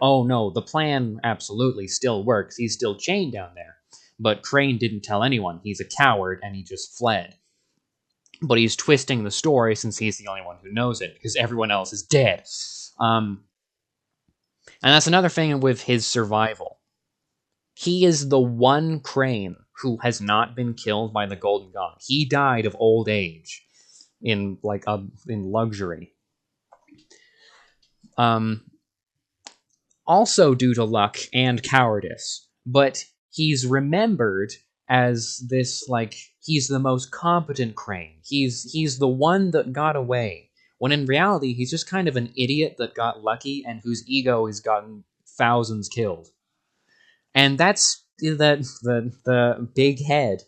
oh no, the plan absolutely still works. He's still chained down there. But Crane didn't tell anyone. He's a coward, and he just fled. But he's twisting the story since he's the only one who knows it, because everyone else is dead. And that's another thing with his survival. He is the one Crane who has not been killed by the Golden God. He died of old age in luxury. Also due to luck and cowardice, but he's remembered as this he's the most competent Crane. He's the one that got away. When in reality, he's just kind of an idiot that got lucky and whose ego has gotten thousands killed. And that's the big head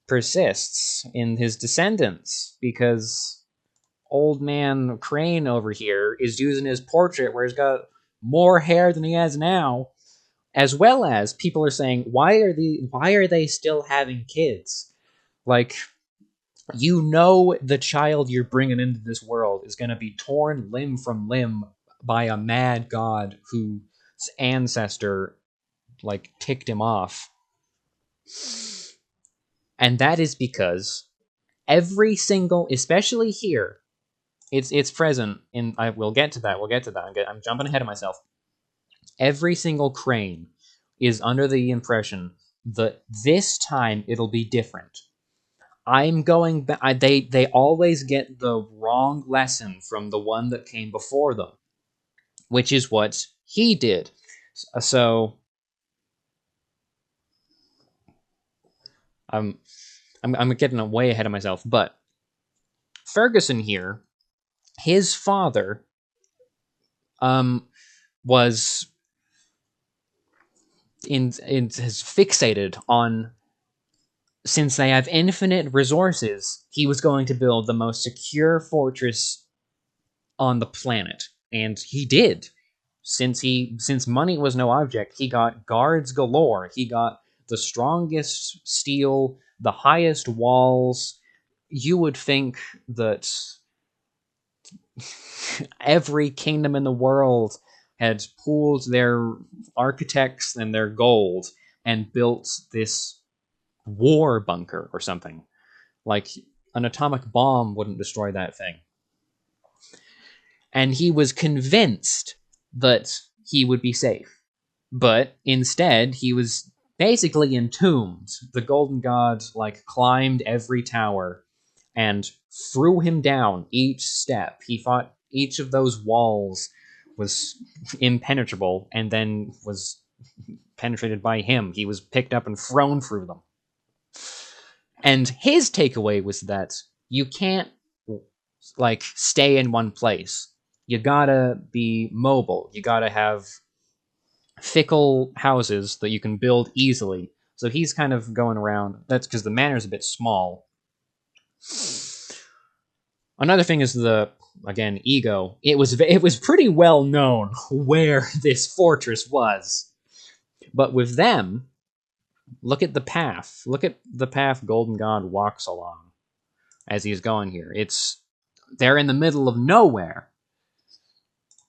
persists in his descendants, because old man Crane over here is using his portrait where he's got more hair than he has now, as well as people are saying, why are they still having kids? The child you're bringing into this world is going to be torn limb from limb by a mad god whose ancestor ticked him off. And that is because every single, especially here, it's present in. I will get to that. We'll get to that. I'm jumping ahead of myself. Every single crane is under the impression that this time it'll be different. I'm going back. They always get the wrong lesson from the one that came before them, which is what he did. So I'm getting way ahead of myself, but Ferguson here, his father, was is fixated on, since they have infinite resources, he was going to build the most secure fortress on the planet, and he did. Since money was no object, he got guards galore. He got the strongest steel, the highest walls. You would think that every kingdom in the world had pooled their architects and their gold and built this war bunker or something. Like, an atomic bomb wouldn't destroy that thing. And he was convinced that he would be safe. But instead, he was basically entombed. The Golden God, like, climbed every tower and threw him down each step. He thought each of those walls was impenetrable and then was penetrated by him. He was picked up and thrown through them. And his takeaway was that you can't, like, stay in one place. You gotta be mobile. You gotta have fickle houses that you can build easily. So he's kind of going around. That's because the manor's a bit small. Another thing is again, ego. It was pretty well known where this fortress was. But with them, look at the path. Look at the path Golden God walks along as he's going here. They're in the middle of nowhere.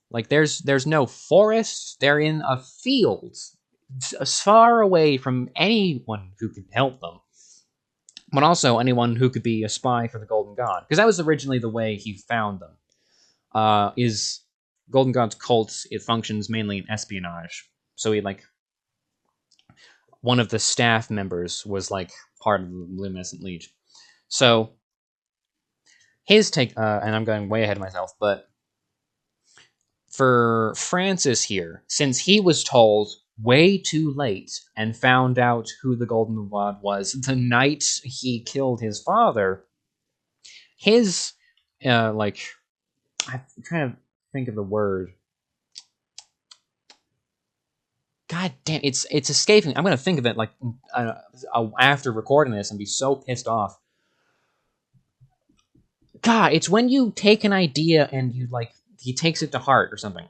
Like, there's no forest. They're in a field, as far away from anyone who could help them, but also anyone who could be a spy for the Golden God, because that was originally the way he found them. Is Golden God's cult? It functions mainly in espionage. So one of the staff members was like part of the Luminescent Legion. So his take, and I'm going way ahead of myself, but for Francis here, since he was told way too late and found out who the Golden God was the night he killed his father, his, I'm trying to think of the word. God damn, it's escaping. I'm gonna think of it like after recording this and be so pissed off. God, it's when you take an idea and he takes it to heart or something.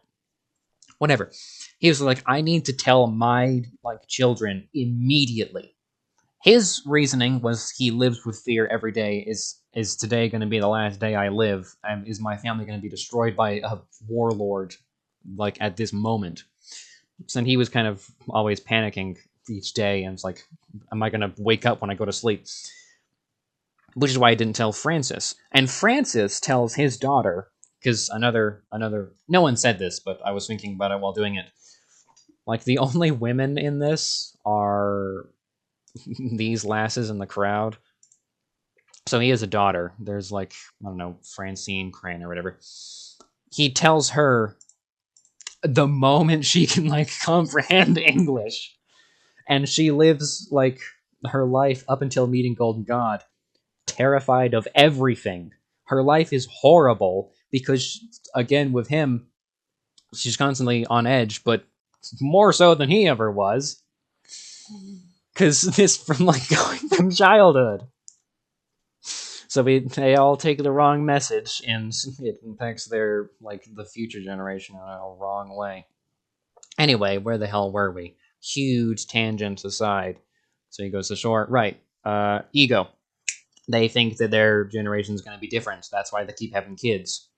Whatever. He was like, I need to tell my children immediately. His reasoning was he lives with fear every day. Is today going to be the last day I live? And is my family going to be destroyed by a warlord at this moment? So then he was kind of always panicking each day, and it's like, am I going to wake up when I go to sleep? Which is why I didn't tell Francis. And Francis tells his daughter, because another, no one said this, but I was thinking about it while doing it. Like, the only women in this are these lasses in the crowd. So he has a daughter. There's I don't know, Francine Crane or whatever. He tells her the moment she can comprehend English, and she lives her life up until meeting Golden God, terrified of everything. Her life is horrible because, again, with him, she's constantly on edge, but more so than he ever was. Because this from going from childhood. So they all take the wrong message, and it impacts their the future generation in a wrong way. Anyway, where the hell were we? Huge tangents aside. So he goes to shore. Right. Ego. They think that their generation is going to be different. That's why they keep having kids.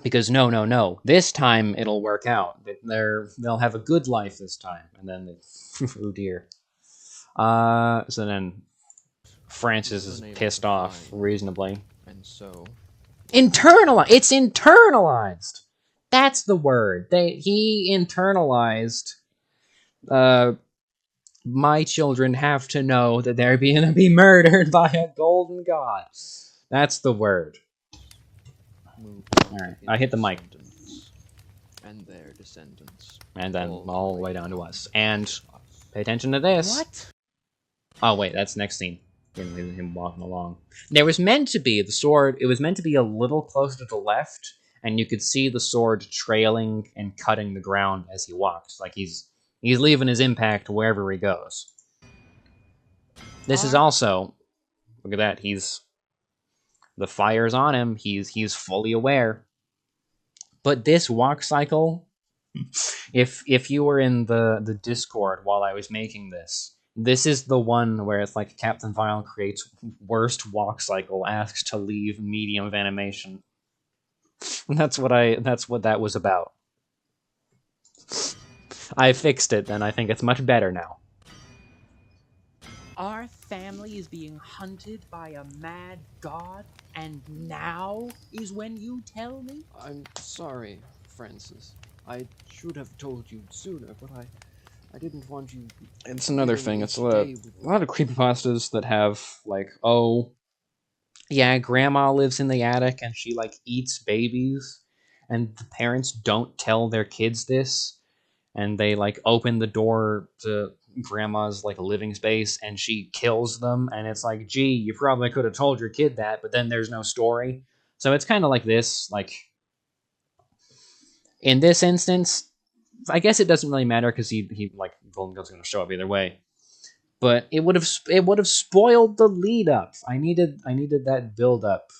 Because no. This time it'll work out. They'll have a good life this time. And then, oh dear. So then Francis is pissed off, reasonably. And so, Internalize. It's internalized. That's the word. He internalized. My children have to know that they're gonna be murdered by a golden god. That's the word. All right, I hit the mic. And their descendants. And then all the way down to us. And pay attention to this. What? Oh wait, that's next scene. Him walking along. There was meant to be the sword. It was meant to be a little closer to the left, and you could see the sword trailing and cutting the ground as he walks, like he's leaving his impact wherever he goes. This is also, look at that. The fire's on him. He's fully aware. But this walk cycle, if you were in the Discord while I was making this is the one where it's like Captain Vile creates worst walk cycle, asks to leave medium of animation. That's what that was about. I fixed it, and I think it's much better now. Our family is being hunted by a mad god, and now is when you tell me? I'm sorry, Francis. I should have told you sooner, but I didn't want you... It's another thing. It's a lot of creepypastas that have, like, oh, yeah, grandma lives in the attic and she, like, eats babies, and the parents don't tell their kids this, and they, like, open the door to grandma's, like, living space, and she kills them, and it's like, gee, you probably could have told your kid that, but then there's no story. So it's kind of like this, like, in this instance, I guess it doesn't really matter because he like Golden God's going to show up either way. But it would have spoiled the lead up. I needed that build up.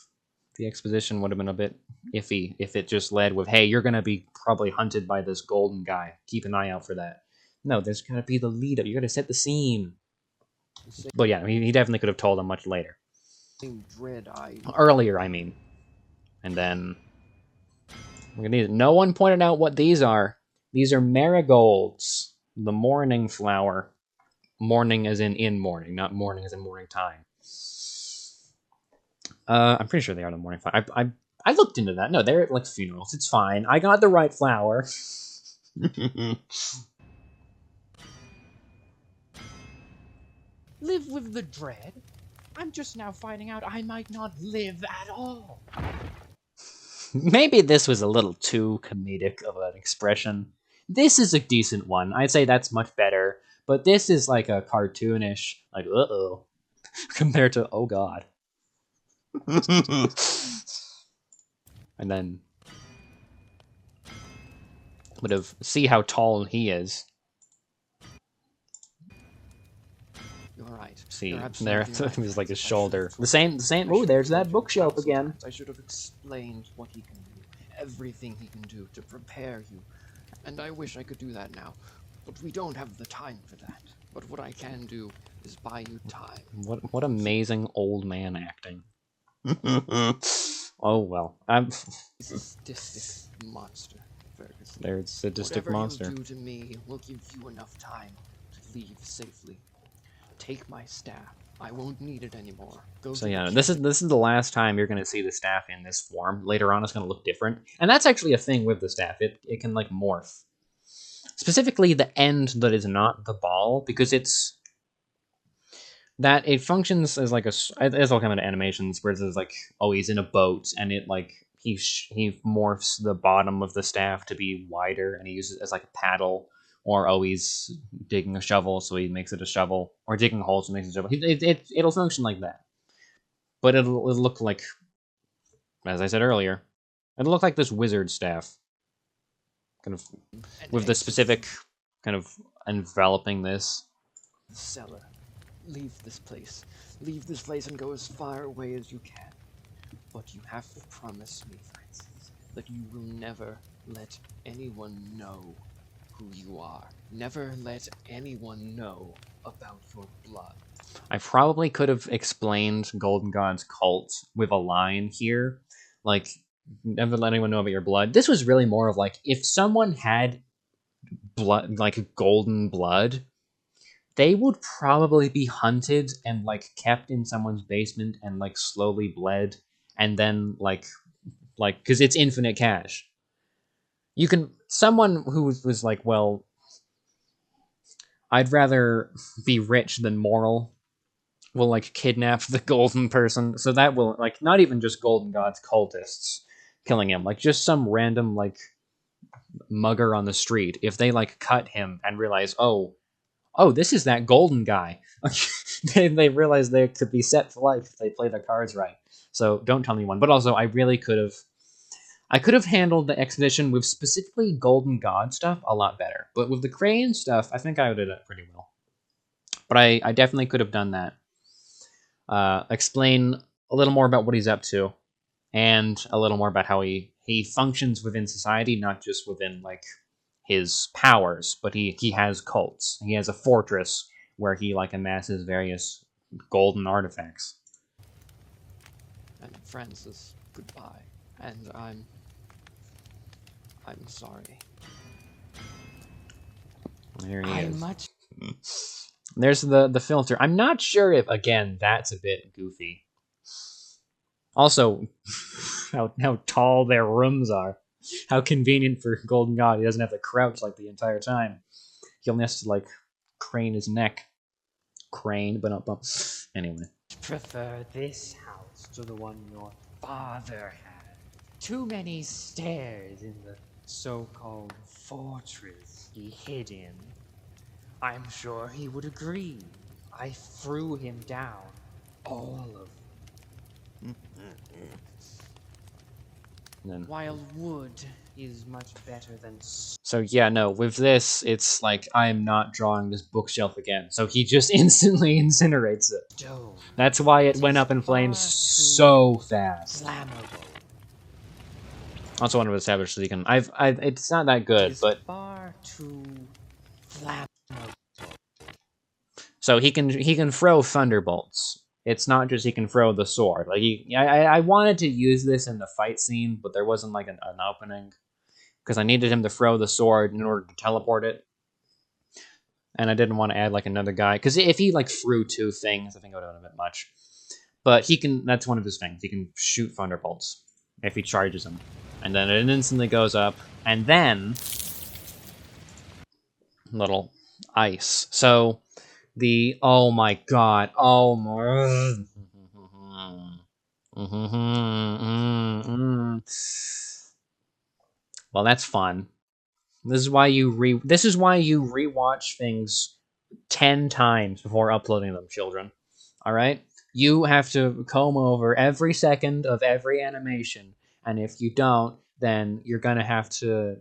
The exposition would have been a bit iffy if it just led with, "Hey, you're going to be probably hunted by this golden guy. Keep an eye out for that." No, there's got to be the lead up. You got to set the scene. But yeah, he definitely could have told him much later. Earlier, I mean. And then no one pointed out what these are. These are marigolds, the morning flower. Morning as in morning, not morning as in morning time. I'm pretty sure they are the morning flower. I looked into that. No, they're at, like, funerals. It's fine. I got the right flower. Live with the dread? I'm just now finding out I might not live at all. Maybe this was a little too comedic of an expression. This is a decent one. I'd say that's much better. But this is like a cartoonish, like, uh-oh, compared to, oh god. And then would have see how tall he is. You're right. See, there it was like his shoulder. The same. Oh, there's that bookshelf again. I should have explained what he can do, everything he can do to prepare you. And I wish I could do that now, but we don't have the time for that. But what I can do is buy you time. What amazing old man acting. Oh well, I'm Sadistic monster, Ferguson. There's sadistic monster. Whatever you do to me will give you enough time to leave safely. Take my staff. I won't need it anymore. So yeah, this is the last time you're gonna see the staff in this form. Later on, it's gonna look different, and that's actually a thing with the staff. It can, like, morph. Specifically, the end that is not the ball, because it's that it functions as like as all kind of animations where it's like, oh, he's in a boat and it, like, he morphs the bottom of the staff to be wider and he uses it as like a paddle, or oh, he's digging a shovel so he makes it a shovel, or digging holes so he makes it a shovel. It'll function like that, but it'll look like, as I said earlier, it'll look like this wizard staff, kind of with the specific kind of enveloping this. Cellar. Leave this place. Leave this place and go as far away as you can. But you have to promise me, Francis, that you will never let anyone know who you are. Never let anyone know about your blood. I probably could have explained Golden God's cult with a line here, like, never let anyone know about your blood. This was really more of like, if someone had blood, like golden blood, they would probably be hunted and like kept in someone's basement and like slowly bled, and then like because it's infinite cash. You can someone who was like, well, I'd rather be rich than moral, will like kidnap the golden person, so that will like not even just golden gods cultists killing him, like just some random like mugger on the street, if they like cut him and realize, oh, this is that golden guy. They realize they could be set for life if they play their cards right. So don't tell anyone. But also, I could have handled the expedition with specifically golden god stuff a lot better. But with the crane stuff, I think I did it pretty well. But I definitely could have done that. Explain a little more about what he's up to, and a little more about how he functions within society, not just within like his powers, but he has cults. He has a fortress where he like amasses various golden artifacts. And Francis, goodbye. And I'm sorry. There he is. Much. There's the filter. I'm not sure if again that's a bit goofy. Also, how tall their rooms are. How convenient for Golden God. He doesn't have to crouch like the entire time. He only has to like crane his neck. Crane, but not bump. Anyway. Prefer this house to the one your father had. Too many stairs in the so-called fortress he hid in. I'm sure he would agree. I threw him down, all of Then, while wood is much better than so yeah, no, with this, it's like, I am not drawing this bookshelf again. So he just instantly incinerates it. stone. That's why it went up in flames so fast. Flammable. Also wanted to establish so you can, it's not that good, Is but far too flammable. so he can throw thunderbolts. It's not just he can throw the sword. Like I wanted to use this in the fight scene, but there wasn't like an opening because I needed him to throw the sword in order to teleport it, and I didn't want to add like another guy because if he like threw two things, I think it would have been a bit much. But he can. That's one of his things. He can shoot thunderbolts if he charges them, and then it instantly goes up, and then little ice. So. Oh my god, oh my... Well, that's fun. This is why you rewatch things 10 times before uploading them, children. Alright? You have to comb over every second of every animation, and if you don't, then you're gonna have to,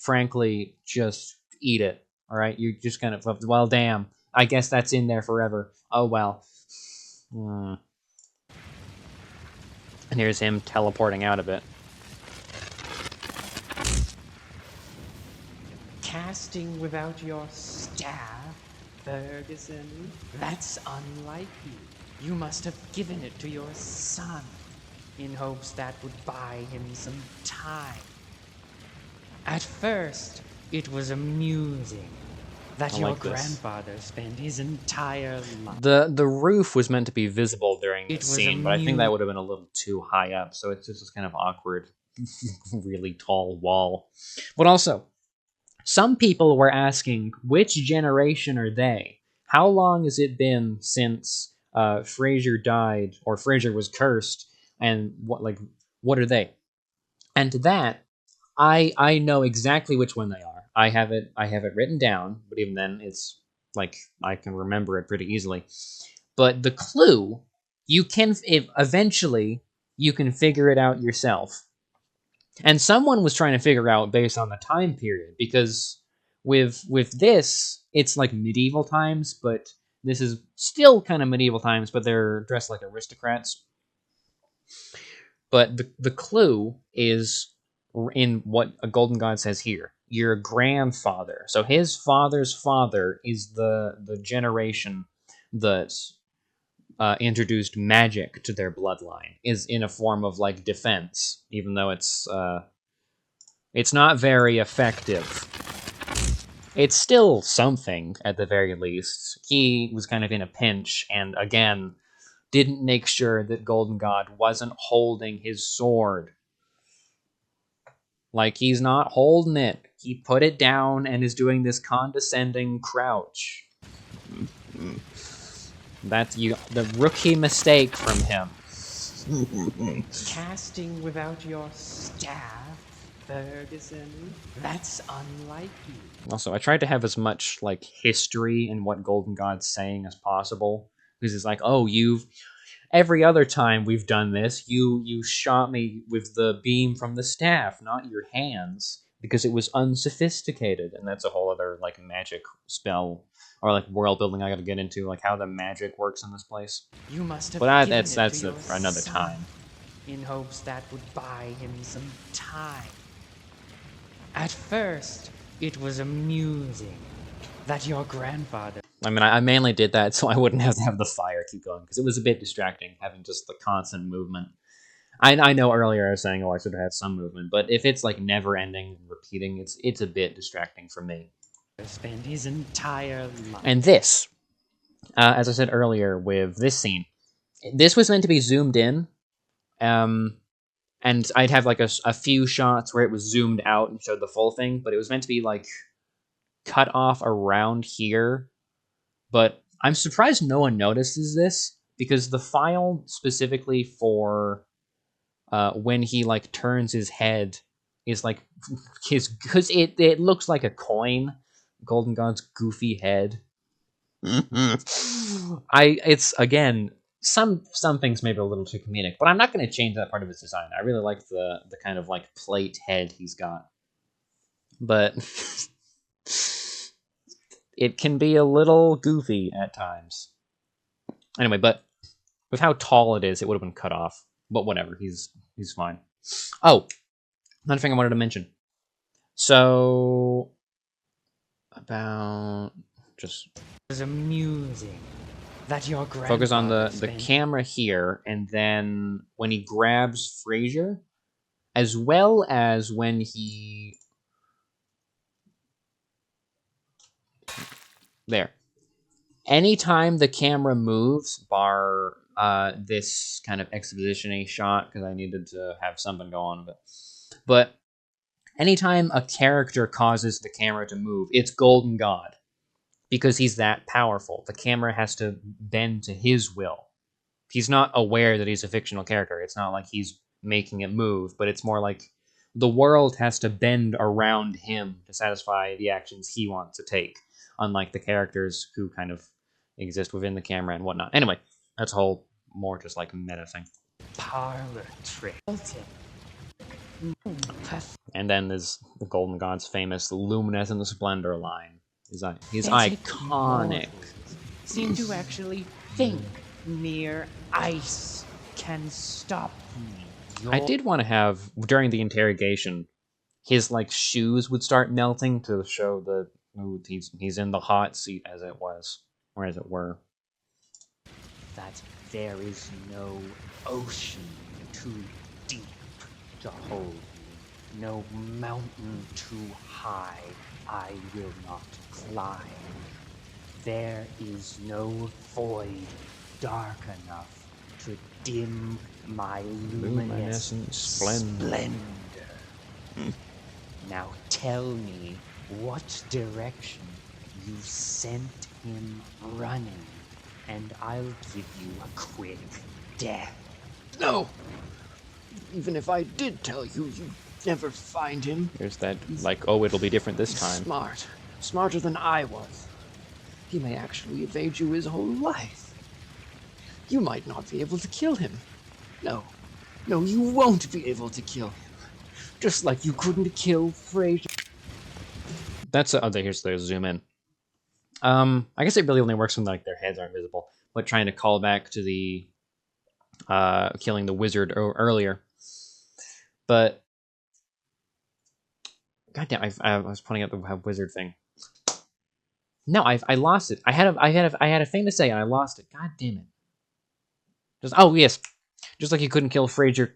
frankly, just eat it. Alright? You're just gonna, well, damn. I guess that's in there forever. Oh well. And here's him teleporting out of it. Casting without your staff, Ferguson? That's unlike you. You must have given it to your son, in hopes that would buy him some time. At first, it was amusing that your grandfather spent his entire life. The roof was meant to be visible during the scene, but I think that would have been a little too high up, so it's just this kind of awkward, really tall wall. But also, some people were asking, which generation are they? How long has it been since Fraser died, or Fraser was cursed, and what are they? And to that, I know exactly which one they are. I have it written down, but even then, it's like I can remember it pretty easily. But the clue, eventually you can figure it out yourself. And someone was trying to figure out based on the time period, because with this, it's like medieval times, but this is still kind of medieval times, but they're dressed like aristocrats. But the clue is in what a golden god says here. Your grandfather. So his father's father is the generation that introduced magic to their bloodline. Is in a form of like defense, even though it's not very effective. it's still something at the very least. He was kind of in a pinch, and again, didn't make sure that Golden God wasn't holding his sword. Like, he's not holding it. He put it down and is doing this condescending crouch. That's the rookie mistake from him. Casting without your staff, Ferguson? That's unlike you. Also, I tried to have as much like history in what Golden God's saying as possible, because it's like, oh, every other time we've done this, you shot me with the beam from the staff, not your hands, because it was unsophisticated, and that's a whole other like magic spell or like world building I got to get into, like how the magic works in this place. You must have But given that's it to your for another son, time. in hopes that would buy him some time. At first, it was amusing that your grandfather... I mean, I mainly did that so I wouldn't have to have the fire keep going, because it was a bit distracting having just the constant movement. I know earlier I was saying, oh, I should have had some movement, but if it's like never ending, repeating, it's a bit distracting for me. spent his entire life. And this, as I said earlier with this scene, this was meant to be zoomed in, and I'd have like a few shots where it was zoomed out and showed the full thing, but it was meant to be like cut off around here. But I'm surprised no one notices this, because the file specifically for when he like turns his head is like because it looks like a coin, Golden God's goofy head. It's again some things maybe a little too comedic, but I'm not going to change that part of his design. I really like the kind of like plate head he's got, but it can be a little goofy at times. Anyway, but with how tall it is, it would have been cut off. But whatever, he's fine. Oh, another thing I wanted to mention. So about just It was amusing that your grandfather... focus on the camera here, and then when he grabs Frazier, as well as when he... There. Anytime the camera moves, bar this kind of exposition-y shot, because I needed to have something go on with it. But anytime a character causes the camera to move, it's Golden God. Because he's that powerful. The camera has to bend to his will. He's not aware that he's a fictional character. It's not like he's making it move, but it's more like the world has to bend around him to satisfy the actions he wants to take, unlike the characters who kind of exist within the camera and whatnot. Anyway, that's a whole more just like meta thing. Parlor trick. And then there's the Golden God's famous Luminous and the Splendor line. He's Pathetic iconic. mortals seem to actually think mere ice can stop me. I did want to have, during the interrogation, his like shoes would start melting to show the he's in the hot seat, as it was, or as it were. That there is no ocean too deep to hold you, no mountain too high I will not climb. There is no void dark enough to dim my luminescent splendor. Now tell me what direction you sent him running, and I'll give you a quick death. No! Even if I did tell you, you'd never find him. There's that, like, oh, it'll be different this time. Smart. Smarter than I was. He may actually evade you his whole life. You might not be able to kill him. No, you won't be able to kill him. Just like you couldn't kill Frazier. That's here's the zoom in. I guess it really only works when like their heads aren't visible, but trying to call back to the killing the wizard earlier. But goddamn, I was pointing out the wizard thing. No, I lost it. I had a thing to say and I lost it. God damn it. Just like you couldn't kill Frazier.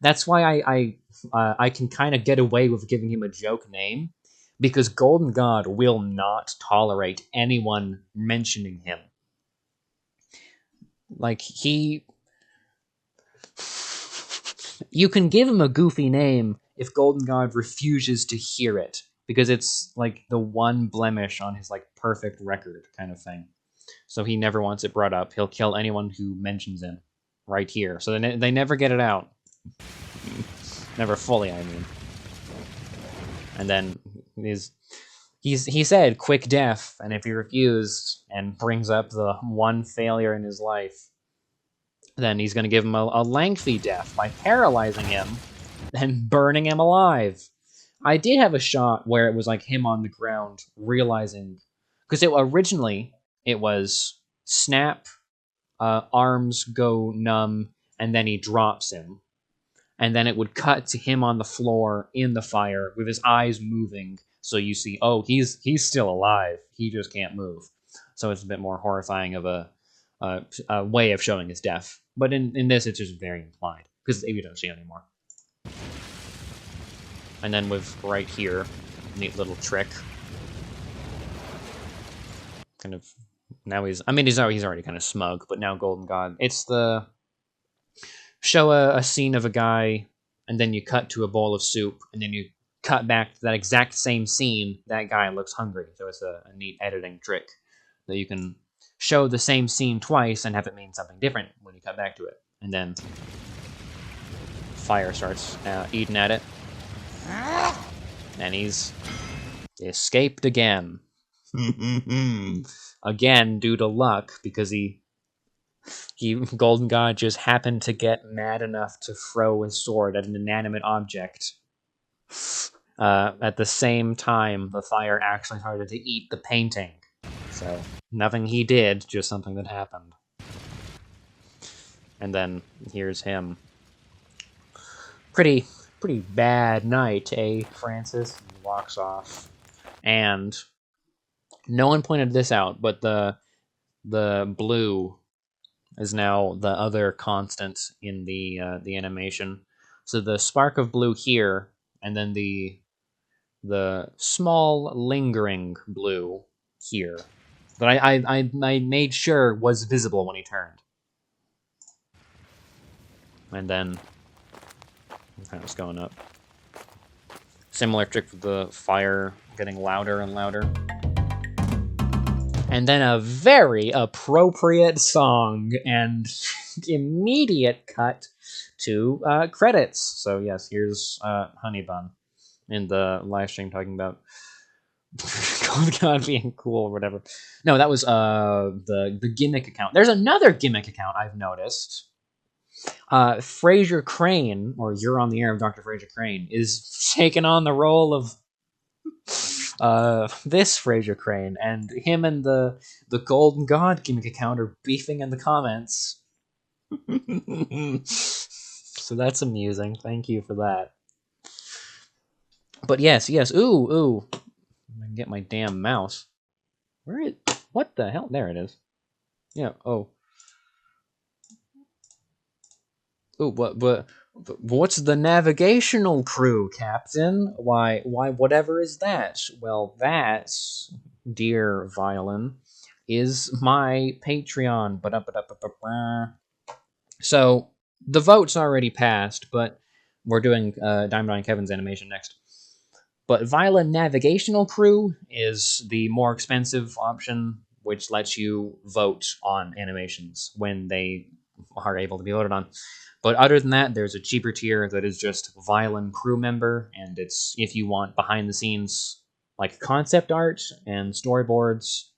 That's why I can kind of get away with giving him a joke name, because Golden God will not tolerate anyone mentioning him. Like, you can give him a goofy name if Golden God refuses to hear it, because it's like the one blemish on his like perfect record kind of thing. So he never wants it brought up. He'll kill anyone who mentions him right here. So they never get it out. Never fully, I mean. And then he said quick death, and if he refused and brings up the one failure in his life, then he's going to give him a lengthy death by paralyzing him and burning him alive. I did have a shot where it was like him on the ground realizing, because originally it was snap, arms go numb, and then he drops him. And then it would cut to him on the floor in the fire with his eyes moving. So you see, oh, he's still alive. He just can't move. So it's a bit more horrifying of a way of showing his death. But in this, it's just very implied, because you don't see it anymore. And then with right here, neat little trick. Kind of, now he's already kind of smug, but now Golden God. It's the show a scene of a guy, and then you cut to a bowl of soup, and then you cut back to that exact same scene. That guy looks hungry, so it's a neat editing trick that you can show the same scene twice and have it mean something different when you cut back to it. And then fire starts eating at it, and he's escaped again. Again, due to luck, because Golden God just happened to get mad enough to throw his sword at an inanimate object. At the same time, the fire actually started to eat the painting. So, nothing he did, just something that happened. And then, here's him. Pretty bad night, eh, Francis? He walks off. And no one pointed this out, but the blue is now the other constant in the animation. So the spark of blue here, and then the small lingering blue here that I made sure was visible when he turned. And then kind of going up. Similar trick with the fire getting louder and louder. And then a very appropriate song and immediate cut to credits. So yes, here's Honey Bun in the live stream talking about God being cool or whatever. No, that was the gimmick account. There's another gimmick account I've noticed. Fraser Crane, or You're on the Air of Dr. Fraser Crane, is taking on the role of this Fraser Crane, and him and the Golden God gimmick account are beefing in the comments. So that's amusing. Thank you for that. But yes. Ooh. I can get my damn mouse. What the hell? There it is. Yeah. Oh. Ooh. What's the navigational crew, Captain? Why, whatever is that? Well, that, dear Violin, is my Patreon. So, the vote's already passed, but we're doing Diamond Eye Kevin's animation next. But Violin Navigational Crew is the more expensive option, which lets you vote on animations when they are able to be voted on. But other than that, there's a cheaper tier that is just Violin Crew Member, and it's if you want behind-the-scenes like concept art and storyboards.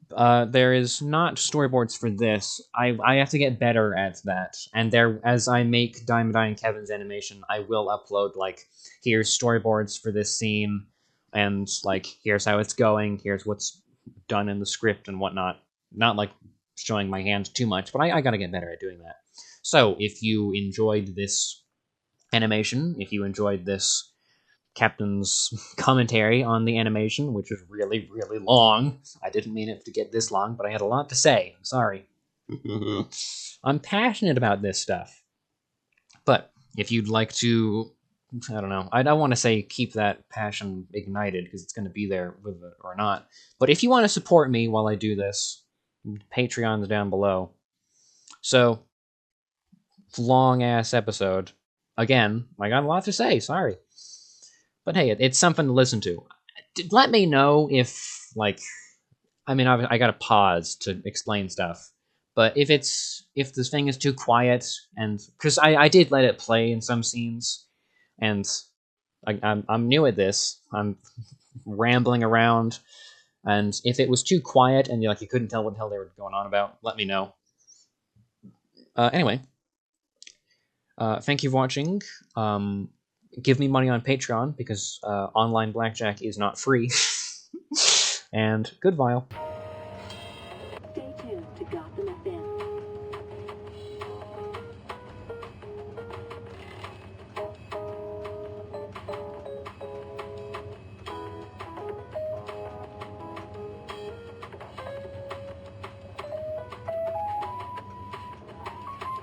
There is not storyboards for this. I have to get better at that. And as I make Diamond Eye and Kevin's animation, I will upload, like, here's storyboards for this scene, and, like, here's how it's going, here's what's done in the script and whatnot. Not, like, showing my hand too much, but I gotta get better at doing that. So, if you enjoyed this animation, if you enjoyed this Captain's commentary on the animation, which was really, really long. I didn't mean it to get this long, but I had a lot to say. I'm sorry. I'm passionate about this stuff. But if you'd like to I don't know. I don't want to say keep that passion ignited because it's going to be there with it or not. But if you want to support me while I do this, Patreon's down below. So, long ass episode. Again, I got a lot to say. Sorry, but hey, it's something to listen to. Let me know if like. I mean, I got to pause to explain stuff. But if this thing is too quiet, and because I did let it play in some scenes, and I'm new at this. I'm rambling around, and if it was too quiet and you couldn't tell what the hell they were going on about, let me know. Anyway, thank you for watching. Give me money on Patreon because online blackjack is not free. And good Vile.